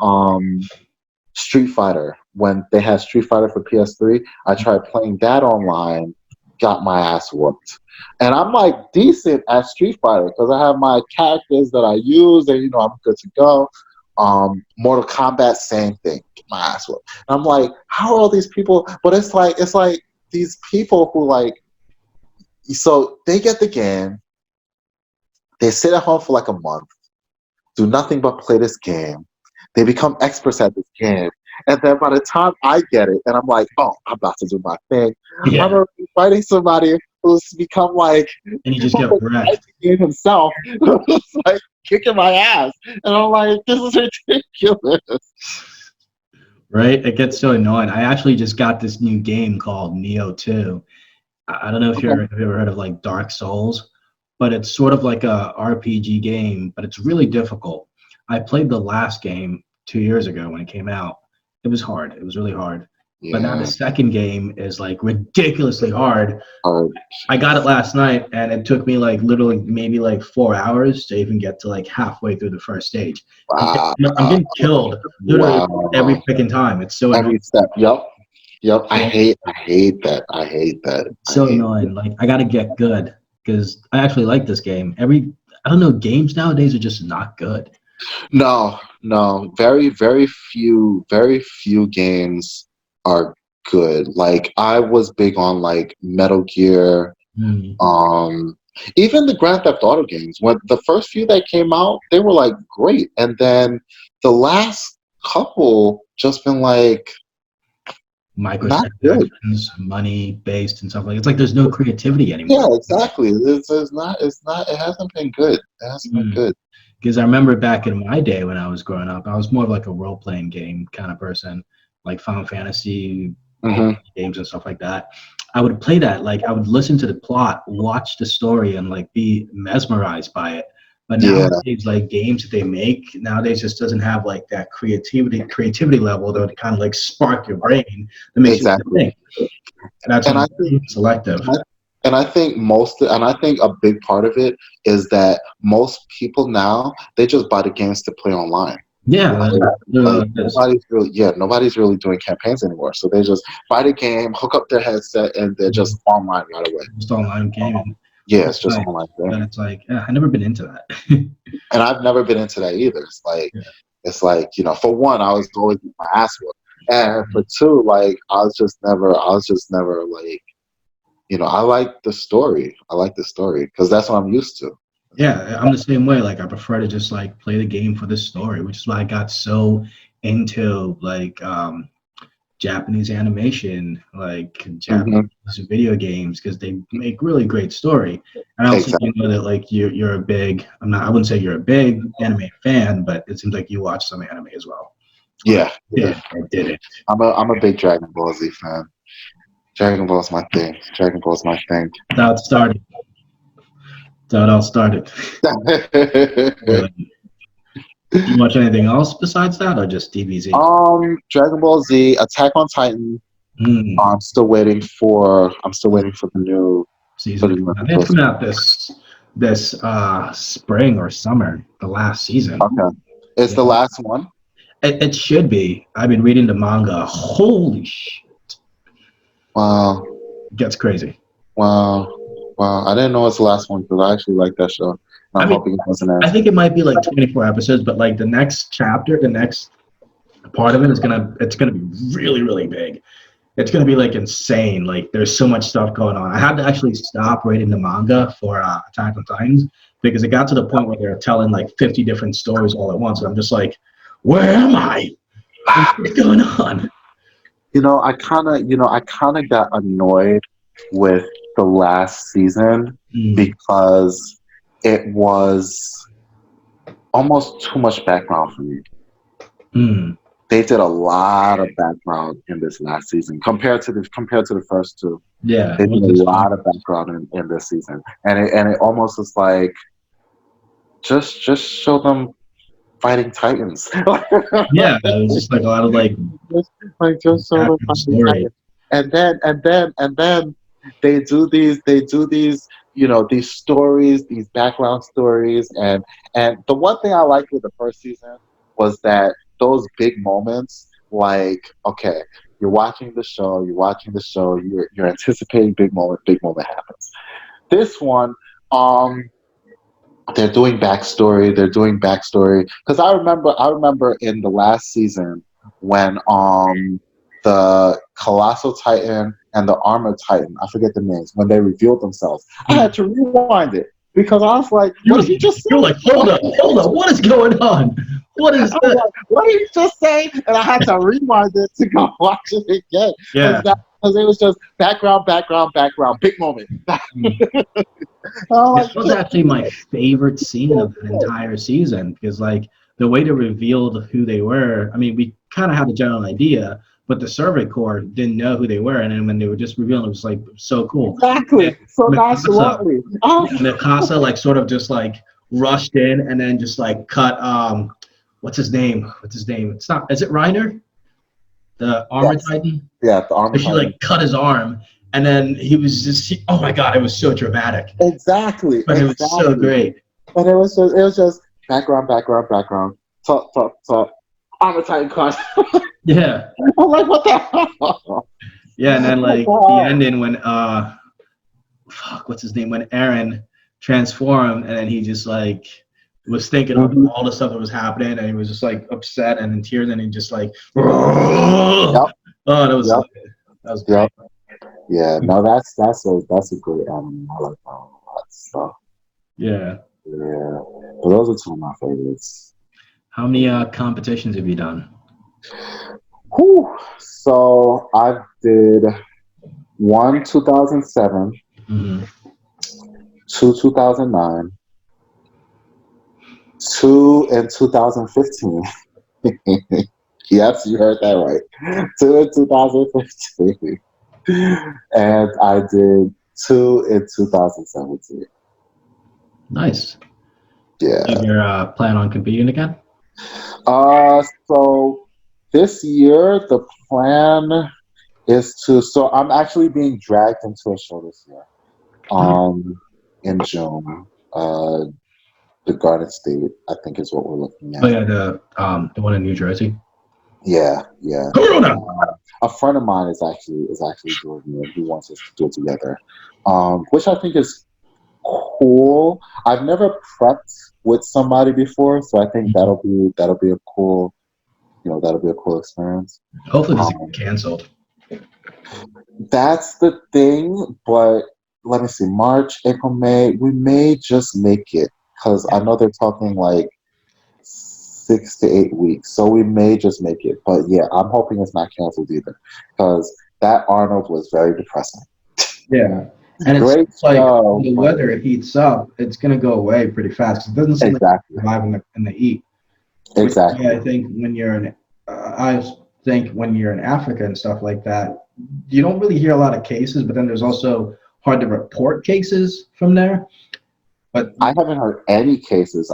Street Fighter when they had Street Fighter for PS3. I tried playing that online, got my ass whooped. And I'm like decent at Street Fighter because I have my characters that I use and I'm good to go. Mortal Kombat, same thing, get my ass whooped. And I'm like, how are all these people? But it's like these people who like so they get the game, they sit at home for like a month, do nothing but play this game. They become experts at this game. And then by the time I get it, and I'm like, oh, I'm about to do my thing, I Yeah, remember fighting somebody who's become like, and you just who get was wrecked, the game himself, who's like kicking my ass. And I'm like, this is ridiculous. right? It gets so annoying. I actually just got this new game called Neo 2. I don't know if Okay. have you ever heard of like Dark Souls, but it's sort of like a RPG game, but it's really difficult. I played the last game 2 years ago when it came out. It was hard. It was really hard. But now the Yeah. second game is like ridiculously hard. Oh, I got it last night and it took me like literally maybe like 4 hours to even get to like halfway through the first stage. wow. I'm getting killed literally every Wow. freaking time. It's so annoying. Every step. Yep. Yep. I Yeah. hate I hate that. I hate that. I So hate annoying. Like I gotta get good because I actually like this game. I don't know, games nowadays are just not good. No, no. Very few games are good. Like I was big on like Metal Gear, Hmm. um, even the Grand Theft Auto games. When the first few that came out, they were like great, and then the last couple just been like not good. Microtransactions, money based and stuff like it's like there's no creativity Yeah, anymore. exactly. It's not. It's not. It hasn't been good. It hasn't been good. Because I remember back in my day when I was growing up, I was more of like a role playing game kind of person, like Final Fantasy Hmm. games and stuff like that. I would play that, like I would listen to the plot, watch the story, and like be mesmerized by it. But Yeah, nowadays, like games that they make nowadays just doesn't have like that creativity level that kind of like spark your brain that makes you exactly. think. And that's And when I it's think selective. and I think a big part of it is that most people now they just buy the games to play online. Yeah, Like, literally like like this. nobody's really doing campaigns anymore. So they just buy the game, hook up their headset, and they're just online right away. Just online gaming. Yeah, It's it's just nice, online but gaming. it's like I've never been into that. And I've never been into that either. Yeah. It's like, for one, I was always getting my ass whooped. And for two, like I was just never like, I like the story. I like the story because that's what I'm used to. Yeah, I'm the same way. Like I prefer to just like play the game for the story, which is why I got so into like Japanese animation, like Hmm. Japanese video games, because they make really great story. And I also Exactly. do know that like you're a big, I wouldn't say you're a big anime fan, but it seems like you watch some anime as well. Or Yeah. Yeah. did it. I'm a big Dragon Ball Z fan. Dragon Ball's my thing. Dragon Ball's my thing. That's how it started. That's how it all started. Really. You watch anything else besides that, or just DBZ? Dragon Ball Z, Attack on Titan. Mm, I'm still waiting for the season. new I think it's episodes. coming out this spring or summer. The last season. Okay. It's Yeah. the last one. It should be. I've been reading the manga. Holy shit. Wow. It gets crazy. Wow. Wow. I didn't know it's the last one because I actually like that show. I I'm mean, hoping it doesn't I end. think it might be like 24 episodes, but like the next chapter, the next part of it it's gonna be really, really big. It's gonna be like insane. Like there's so much stuff going on. I had to actually stop reading the manga for Attack on Titans because it got to the point where they're telling like 50 different stories all at once. And I'm just like, where am I? What's going on? I kind of got annoyed with the last season Mm, because it was almost too much background for me. mm, They did a lot of background in this last season compared to the first two. yeah. They did What's a this lot one? of background in this season, and it almost is like just show them fighting titans. Yeah, it was just like a lot of like just show them background fighting story. titans, and then they do these these stories, these background stories, and the one thing I liked with the first season was that those big moments, like, okay, you're watching the show, you're anticipating big moment happens. This one, um, they're doing backstory because I remember in the last season when the colossal titan and the armored titan, I forget the names, when they revealed themselves, I Mm. had to rewind it because I was like, You what was did he just you're like, say? hold up, what is going on? What is I was that? like, what did he just say? And I had to rewind it to go watch it again Yeah. because it was just background, big moment. Mm. Oh Yeah, my that was actually my favorite scene of that entire season because, like, the way they revealed who they were. I mean, we kind of had a general idea, but the survey corps didn't know who they were, and then when they were just revealing, it was like so cool. And Exactly. So Mikasa, nonchalantly. Oh, yeah, Mikasa, like, sort of just like rushed in and then just like cut. What's his name? What's his name? It's not. Is it Reiner, the armor yes. titan? Yeah, the So armor she titan. like cut his arm, and then oh my god, it was so dramatic, Exactly, but it was so exactly. great. And it was just background. Talk. Armor titan cut. Yeah. I'm like, what the hell? Yeah, and then What like the the ending when what's his name? When Aaron transformed and then he just like was thinking hell? of Hmm. all the stuff that was happening and he was just like upset and in tears and he just like oh Yep, that was so yep, good. That was great. yep. Yeah, no, that's a great anime. I like that one a lot. So Yeah. yeah, but those are two of my favorites. How many competitions have you done? Whew. So I did one 2007, Hmm. two 2009, two in 2015. Yes, you heard that right. Two in 2015. And I did two in 2017. Nice. Yeah. You plan on competing again? So this year the plan is so I'm actually being dragged into a show this year. Oh, In June. The Garden State, I think, is what we're looking oh at. yeah, the one in New Jersey. Yeah, yeah. Corona. A friend of mine is actually doing it. He wants us to do it together, which I think is cool. I've never prepped with somebody before, so I think Mhm. that'll be a cool experience. Hopefully this Um, gets canceled. that's the thing, but let me see. March, April, May. We may just make it because I know they're talking like 6 to 8 weeks. So we may just make it. But yeah, I'm hoping it's not canceled either, because that Arnold was very depressing. Yeah. And it's Great like show, the but weather heats up, it's gonna go away pretty fast. 'Cause it doesn't seem like exactly, it's surviving in the heat. Which is why exactly. I think I think when you're in Africa and stuff like that, you don't really hear a lot of cases. But then there's also hard to report cases from there. But I haven't heard any cases.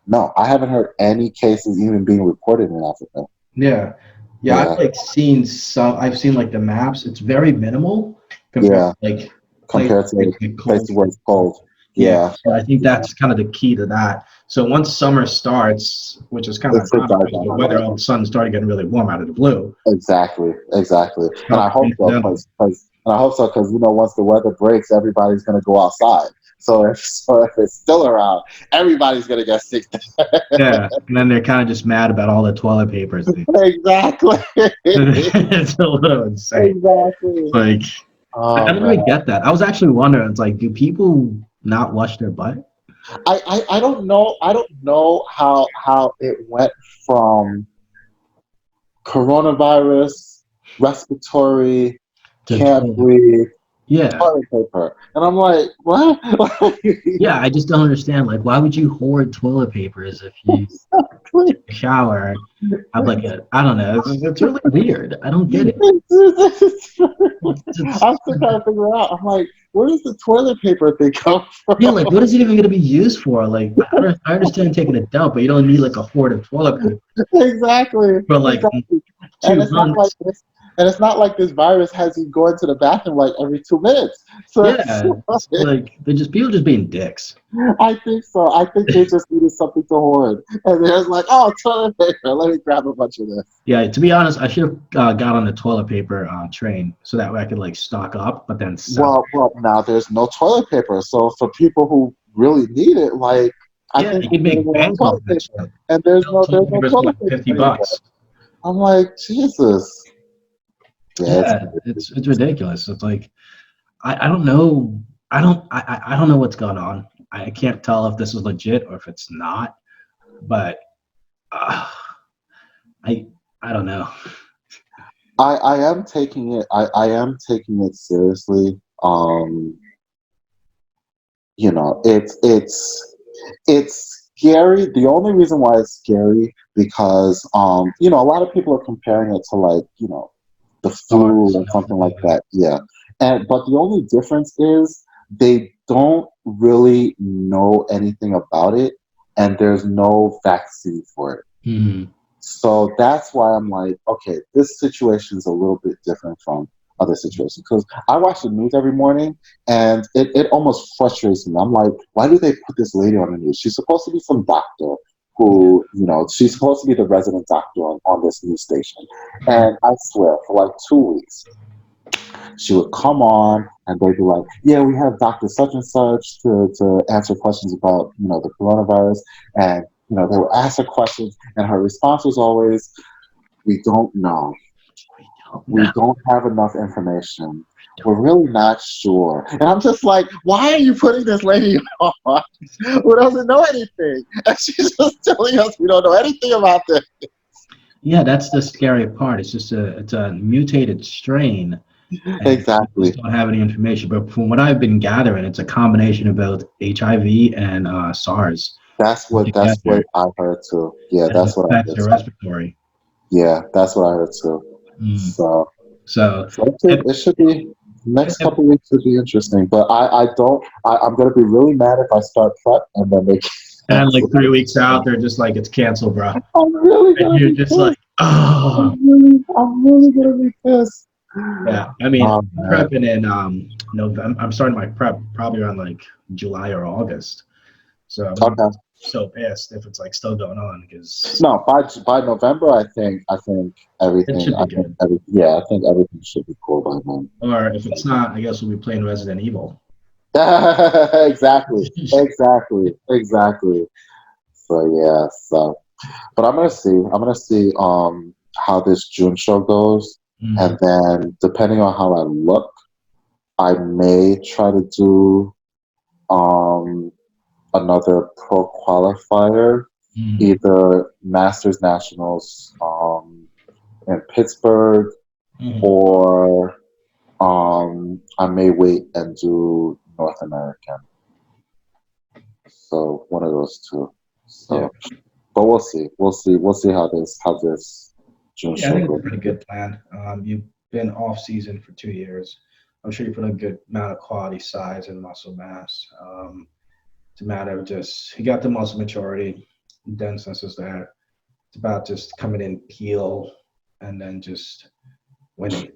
No, I haven't heard any cases even being reported in Africa. yeah, yeah, Yeah, I've like seen some. I've seen like the maps. It's very minimal compared yeah. to like places Compared where to it's like cold. places where it's cold. Yeah, Yeah, so I think yeah. that's kind of the key to that. So once summer starts, which is kind of It should ironic die because the down. weather all of a sudden started getting really warm out of the blue. Exactly, exactly. And I hope so, Coincidental. because once the weather breaks, everybody's gonna go outside. So if it's still around, everybody's gonna get sick. Yeah, and then they're kind of just mad about all the toilet papers. Exactly. It's a little insane. Exactly. Like, I Oh don't man. really get that. I was actually wondering, it's like, do people not wash their butt? I don't know. I don't know how it went from coronavirus, respiratory, To can't toilet. breathe, Yeah. toilet paper. And I'm like, what? Yeah, I just don't understand. Like, why would you hoard toilet papers if you shower? I'm like, I don't know. It's really weird. I don't get it. It's, I'm still trying to figure it out. I'm like, where does the toilet paper thing come yeah, like, from? what is it even going to be used for? Like, I understand taking a dump, but you don't need like a hoard of toilet paper Exactly. for like Exactly. And two it's not like months. this. And it's not like this virus has you going to the bathroom like every 2 minutes. So it's Yeah, it's like they're just people just being dicks. I think so. I think they just needed something to hoard. And they're just like, oh, toilet paper. Let me grab a bunch of this. Yeah, to be honest, I should have got on the toilet paper train so that way I could like stock up, but then sell. Well, now there's no toilet paper. So for people who really need it, like, I Yeah, think you we're could getting make enough bank off toilet that paper. shit. And Sell there's toilet no papers for toilet like paper anywhere. $50. I'm like, Jesus. Yeah, it's Yeah, it's ridiculous. It's like I don't know. I don't know what's going on. I can't tell if this is legit or if it's not. But uh, I I don't know. I am taking it. I am taking it seriously. It's scary. The only reason why it's scary because a lot of people are comparing it to, like, the flu SARS, or no something like flu. that. Yeah. But the only difference is they don't really know anything about it, and there's no vaccine for it. Hmm. So that's why I'm like, okay, this situation is a little bit different from other situations, because I watch the news every morning, and it almost frustrates me. I'm like, why do they put this lady on the news? She's supposed to be some doctor who, she's supposed to be the resident doctor on this news station. And I swear, for like 2 weeks, she would come on and they'd be like, yeah, we have Dr. Such and Such to answer questions about, the coronavirus. And, they would ask her questions, and her response was always, we don't know. We No. don't have enough information. We're really not sure. And I'm just like, why are you putting this lady on who doesn't know anything? And she's just telling us we don't know anything about this. Yeah, that's the scary part. It's a mutated strain, and we Exactly. just don't have any information. But from what I've been gathering, it's a combination of both HIV and SARS That's what together, I heard too. Yeah, and it that's what I affects heard your too. respiratory. Yeah, that's what I heard too. Mm. So, So, so if, it should be next if, couple weeks should be interesting. But I'm gonna be really mad if I start prep and then they and like cancel. 3 weeks out, they're just like, it's canceled, bro. I'm really And gonna you're be just like, pissed. oh, I'm really gonna be pissed. yeah. I mean, Oh I'm man. prepping in November. I'm starting my prep probably around like July or August. So I'm gonna be Okay. so pissed if it's like still going on because No, by November, I think it everything. should be good. Yeah, I think everything should be cool by then. Or if it's not, I guess we'll be playing Resident Evil. Exactly, exactly. So yeah, but I'm gonna see how this June show goes, Mm. and then depending on how I look, I may try to do um another pro qualifier either Masters Nationals in Pittsburgh, Mhm. or I may wait and do North American. So one of those two. Yeah. So, but we'll see. We'll see how this June Yeah, I show think it's a goes. pretty good plan. You've been off season for 2 years. I'm sure you put a good amount of quality size and muscle mass. It's a matter of just you got the muscle maturity, denseness is there. It's about just coming in, peel, and then just winning.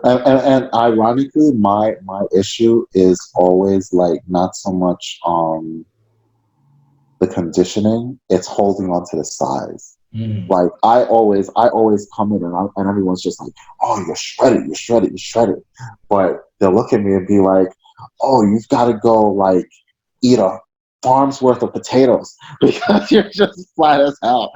And ironically, my issue is always like not so much the conditioning; it's holding on to the size. Mm. Like I always come in and everyone's just like, "Oh, you're shredded, you're shredded, you're shredded," but they'll look at me and be like, "Oh, you've got to go like eat a farm's worth of potatoes because you're just flat as hell."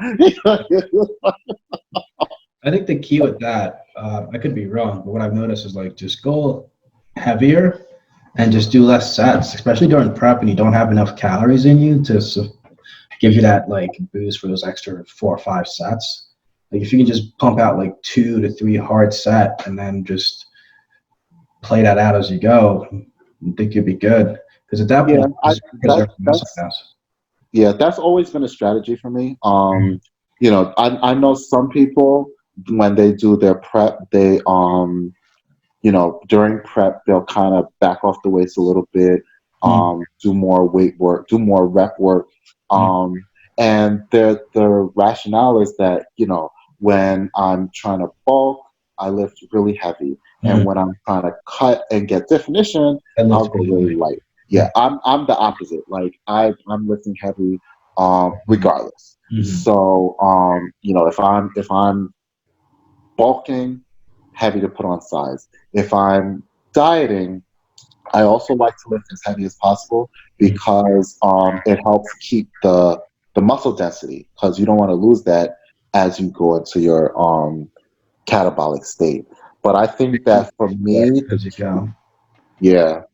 I think the key with that, I could be wrong, but what I've noticed is like just go heavier and just do less sets, especially during prep and you don't have enough calories in you to give you that like boost for those extra 4 or 5 sets. Like if you can just pump out like 2 to 3 hard set and then just play that out as you go, I think you'll be good. Because at that Yeah, point, you just preserve that the muscle that's mass. yeah, that's always been a strategy for me. I know some people when they do their prep, they during prep they'll kind of back off the weights a little bit, Mm. do more weight work, do more rep work, Mm. and the rationale is that when I'm trying to bulk, I lift really heavy, and Mm. when I'm trying to cut and get definition, I I'll lift go really really light. light. Yeah, Mm. I'm the opposite. Like I'm lifting heavy, Mm. regardless. Mm. So if I'm bulking, heavy to put on size. If I'm dieting, I also like to lift as heavy as possible Mm. because it helps keep the muscle density because you don't want to lose that as you go into your catabolic state. But I think that for me, As you go.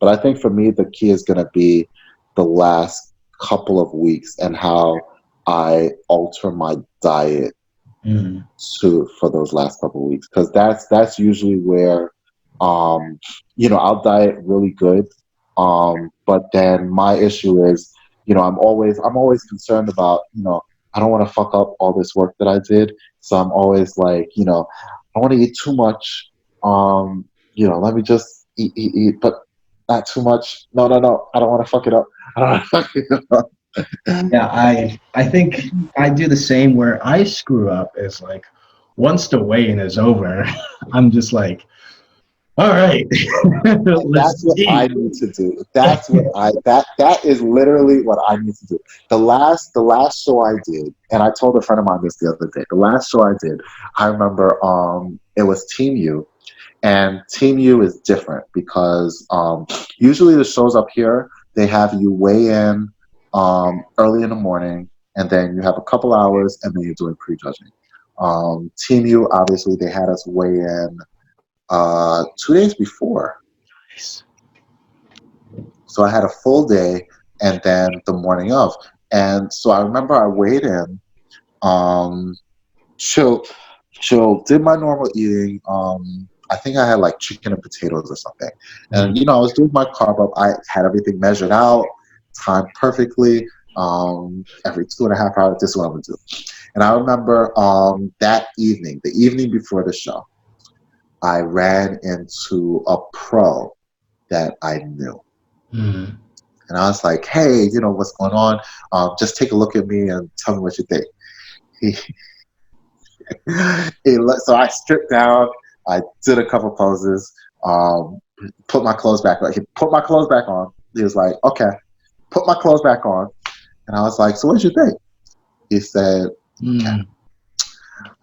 but I think for me the key is going to be the last couple of weeks and how I alter my diet Mm. for those last couple of weeks because that's usually where I'll diet really good, but then my issue is I'm always concerned about I don't want to fuck up all this work that I did, so I'm always like I want to eat too much, let me just eat but not too much. No, I don't want to fuck it up. I don't want to fuck it up. Yeah, I think I do the same where I screw up is like once the weigh-in is over, I'm just like, all right, And that's let's what I eat. need to do. That is literally what I need to do. The last show I did, and I told a friend of mine this the other day. The last show I did, I remember it was Team U, and Team U is different because usually the shows up here they have you weigh in early in the morning, and then you have a couple hours, and then you're doing prejudging. Team U obviously they had us weigh in 2 days before. Nice. So I had a full day and then the morning of. And so I remember I weighed in, um, chill, did my normal eating. I think I had like chicken and potatoes or something. Mm. And, I was doing my carb up. I had everything measured out, timed perfectly. Every 2.5 hours, this is what I'm going to do. And I remember that evening, the evening before the show, I ran into a pro that I knew. Mm. And I was like, hey, what's going on? Just take a look at me and tell me what you think. He, so I stripped down. I did a couple poses, put my clothes back on. He put my clothes back on. He was like, okay, put my clothes back on. And I was like, so what did you think? He said, okay, Mm.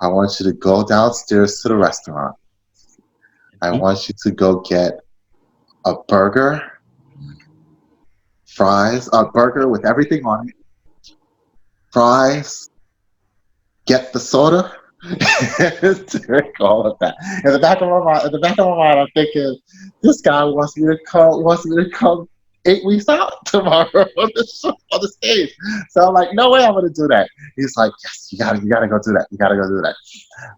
I want you to go downstairs to the restaurant. I want you to go get a burger, fries, a burger with everything on it, fries, get the soda, drink all of that. In the back of my mind, I'm thinking, this guy wants me to come 8 weeks out tomorrow on the stage. So I'm like, no way I'm gonna do that. He's like, yes, you gotta go do that. You gotta go do that.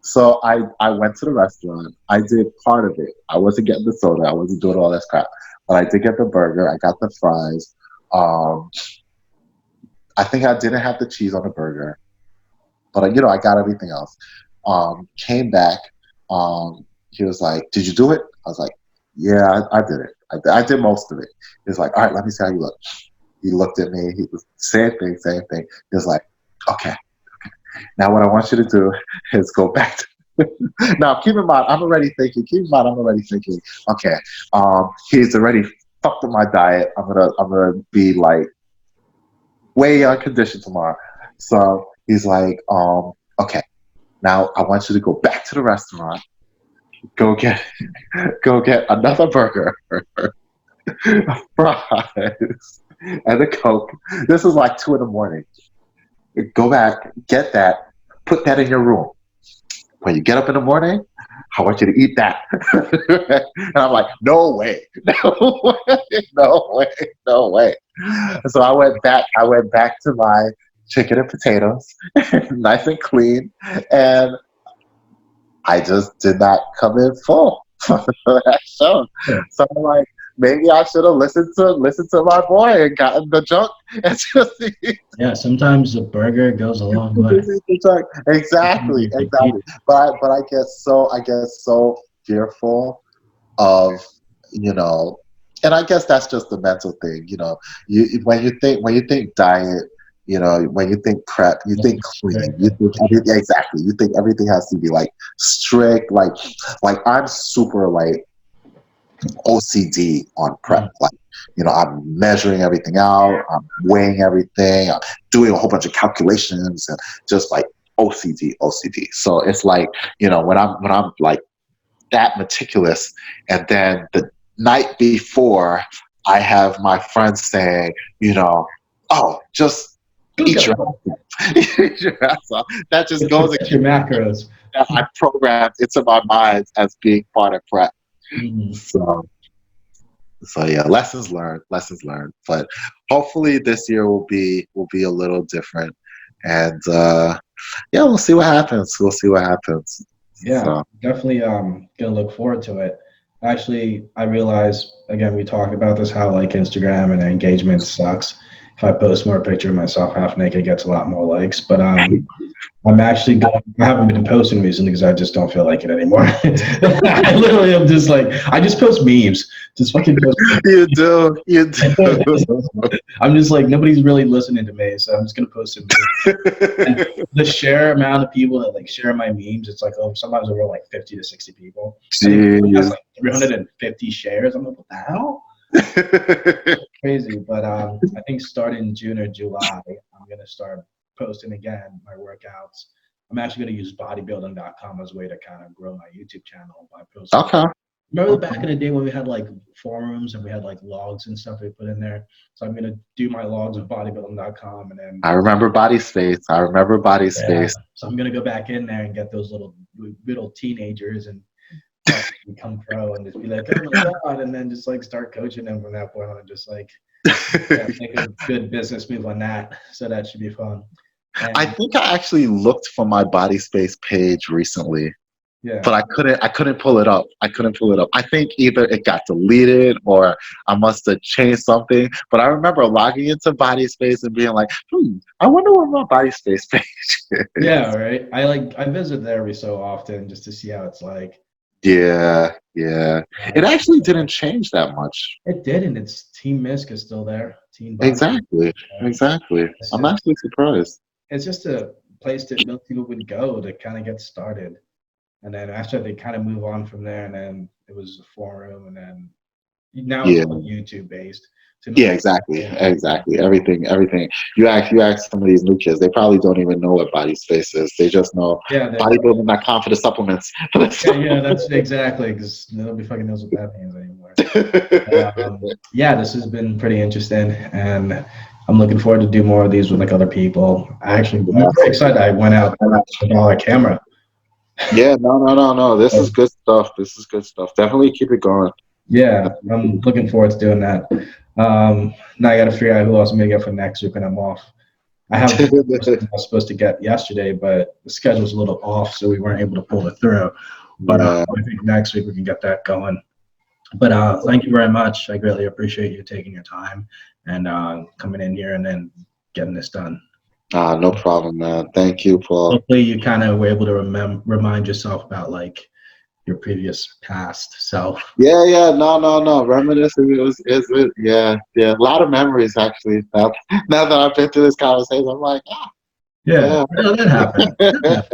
So I went to the restaurant. I did part of it. I wasn't getting the soda. I wasn't doing all that crap. But I did get the burger. I got the fries. I think I didn't have the cheese on the burger, but I got everything else. Came back. He was like, "Did you do it?" I was like, "Yeah, I did it. I did most of it." He was like, "All right, let me see how you look." He looked at me. He was same thing. He was like, "Okay, now what I want you to do is go back to." Now, keep in mind, I'm already thinking. Okay, he's already fucked up my diet. I'm gonna be like way unconditioned tomorrow. So he's like, okay, now I want you to go back to the restaurant, go get another burger, fries, and a Coke. This is like 2 a.m. Go back, get that, put that in your room. When you get up in the morning, I want you to eat that. And I'm like, no way, no way, no way, no way. So I went back to my chicken and potatoes, nice and clean, and I just did not come in full for that show. So I'm like, maybe I should have listened to my boy and gotten the junk and just Yeah, sometimes a burger goes a long way. Exactly. But I get so fearful of, and I guess that's just the mental thing. When you think diet, when you think prep, you think clean, you think everything, exactly. You think everything has to be like strict, like I'm super like OCD on prep. Like, I'm measuring everything out, I'm weighing everything, I'm doing a whole bunch of calculations, and just like OCD. So it's like, when I'm like that meticulous, and then the night before, I have my friends saying, oh, just eat your ass off. That just goes against your macros. That I programmed into my mind as being part of prep. Mm-hmm. So yeah, lessons learned. But hopefully this year will be a little different, and yeah, we'll see what happens. Yeah, So. definitely gonna look forward to it. Actually, I realize, again, we talk about this, how like Instagram and engagement sucks. If I post more picture of myself half naked, it gets a lot more likes. But I'm actually going. I haven't been posting recently because I just don't feel like it anymore. I literally am just like, I just post memes. Just fucking post. You do. I'm just like, nobody's really listening to me, so I'm just gonna post some memes. And the share amount of people that like share my memes, it's like, sometimes over like 50 to 60 people. That's like 350 shares. I'm like, what the hell? Crazy. But I think starting June or July, I'm gonna start posting again my workouts. I'm actually going to use bodybuilding.com as a way to kind of grow my YouTube channel by posting. Okay. Remember back in the day when we had like forums and we had like logs and stuff we put in there? So I'm going to do my logs with bodybuilding.com, and then I remember Body Space. So I'm going to go back in there and get those little teenagers and become pro and just be like, oh my God, and then just like start coaching them from that point on, and just like make a good business move on that. So that should be fun. And I think I actually looked for my Body Space page recently, but I couldn't pull it up. I think either it got deleted or I must have changed something. But I remember logging into Body Space and being like, I wonder what my Body Space page is. Yeah, right. I visit there every so often just to see how it's like. Yeah. It actually didn't change that much. It didn't. It's Team Misk is still there. Exactly. I'm actually surprised. It's just a place that most people would go to kind of get started. And then after they kind of move on from there, and then it was a forum, and then now it's YouTube based. Yeah, exactly. Everything. You ask some of these new kids, they probably don't even know what Body Space is. They just know bodybuilding.com for the supplements. Yeah, that's exactly, because nobody fucking knows what that means anymore. Yeah, this has been pretty interesting, and I'm looking forward to do more of these with like other people. I'm very excited. I went out with all our camera. Yeah, no. This is good stuff. Definitely keep it going. Yeah, I'm looking forward to doing that. Now I got to figure out who else I'm gonna get for next week when I'm off. I have I was supposed to get yesterday, but the schedule's a little off, so we weren't able to pull it through. But Yeah. I think next week we can get that going. But thank you very much. I greatly appreciate you taking your time and coming in here and then getting this done. No problem, man. Thank you, Paul. Hopefully you kind of were able to remind yourself about like your previous past self. Yeah. No. Reminiscing yeah. A lot of memories actually. Now that I've been through this conversation, I'm like, Yeah. No, that happened.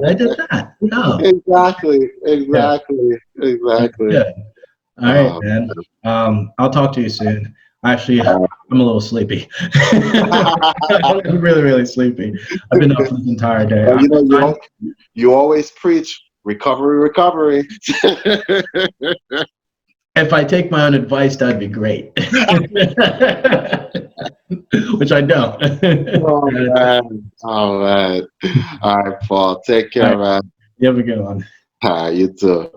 I did that. No. Exactly. Good. All right, man. I'll talk to you soon. Actually, I'm a little sleepy. I'm really, really sleepy. I've been up this entire day. But, you always preach recovery. If I take my own advice, that'd be great. Which I don't. Oh, man. All right, Paul. Take care, man. You have a good one. You too.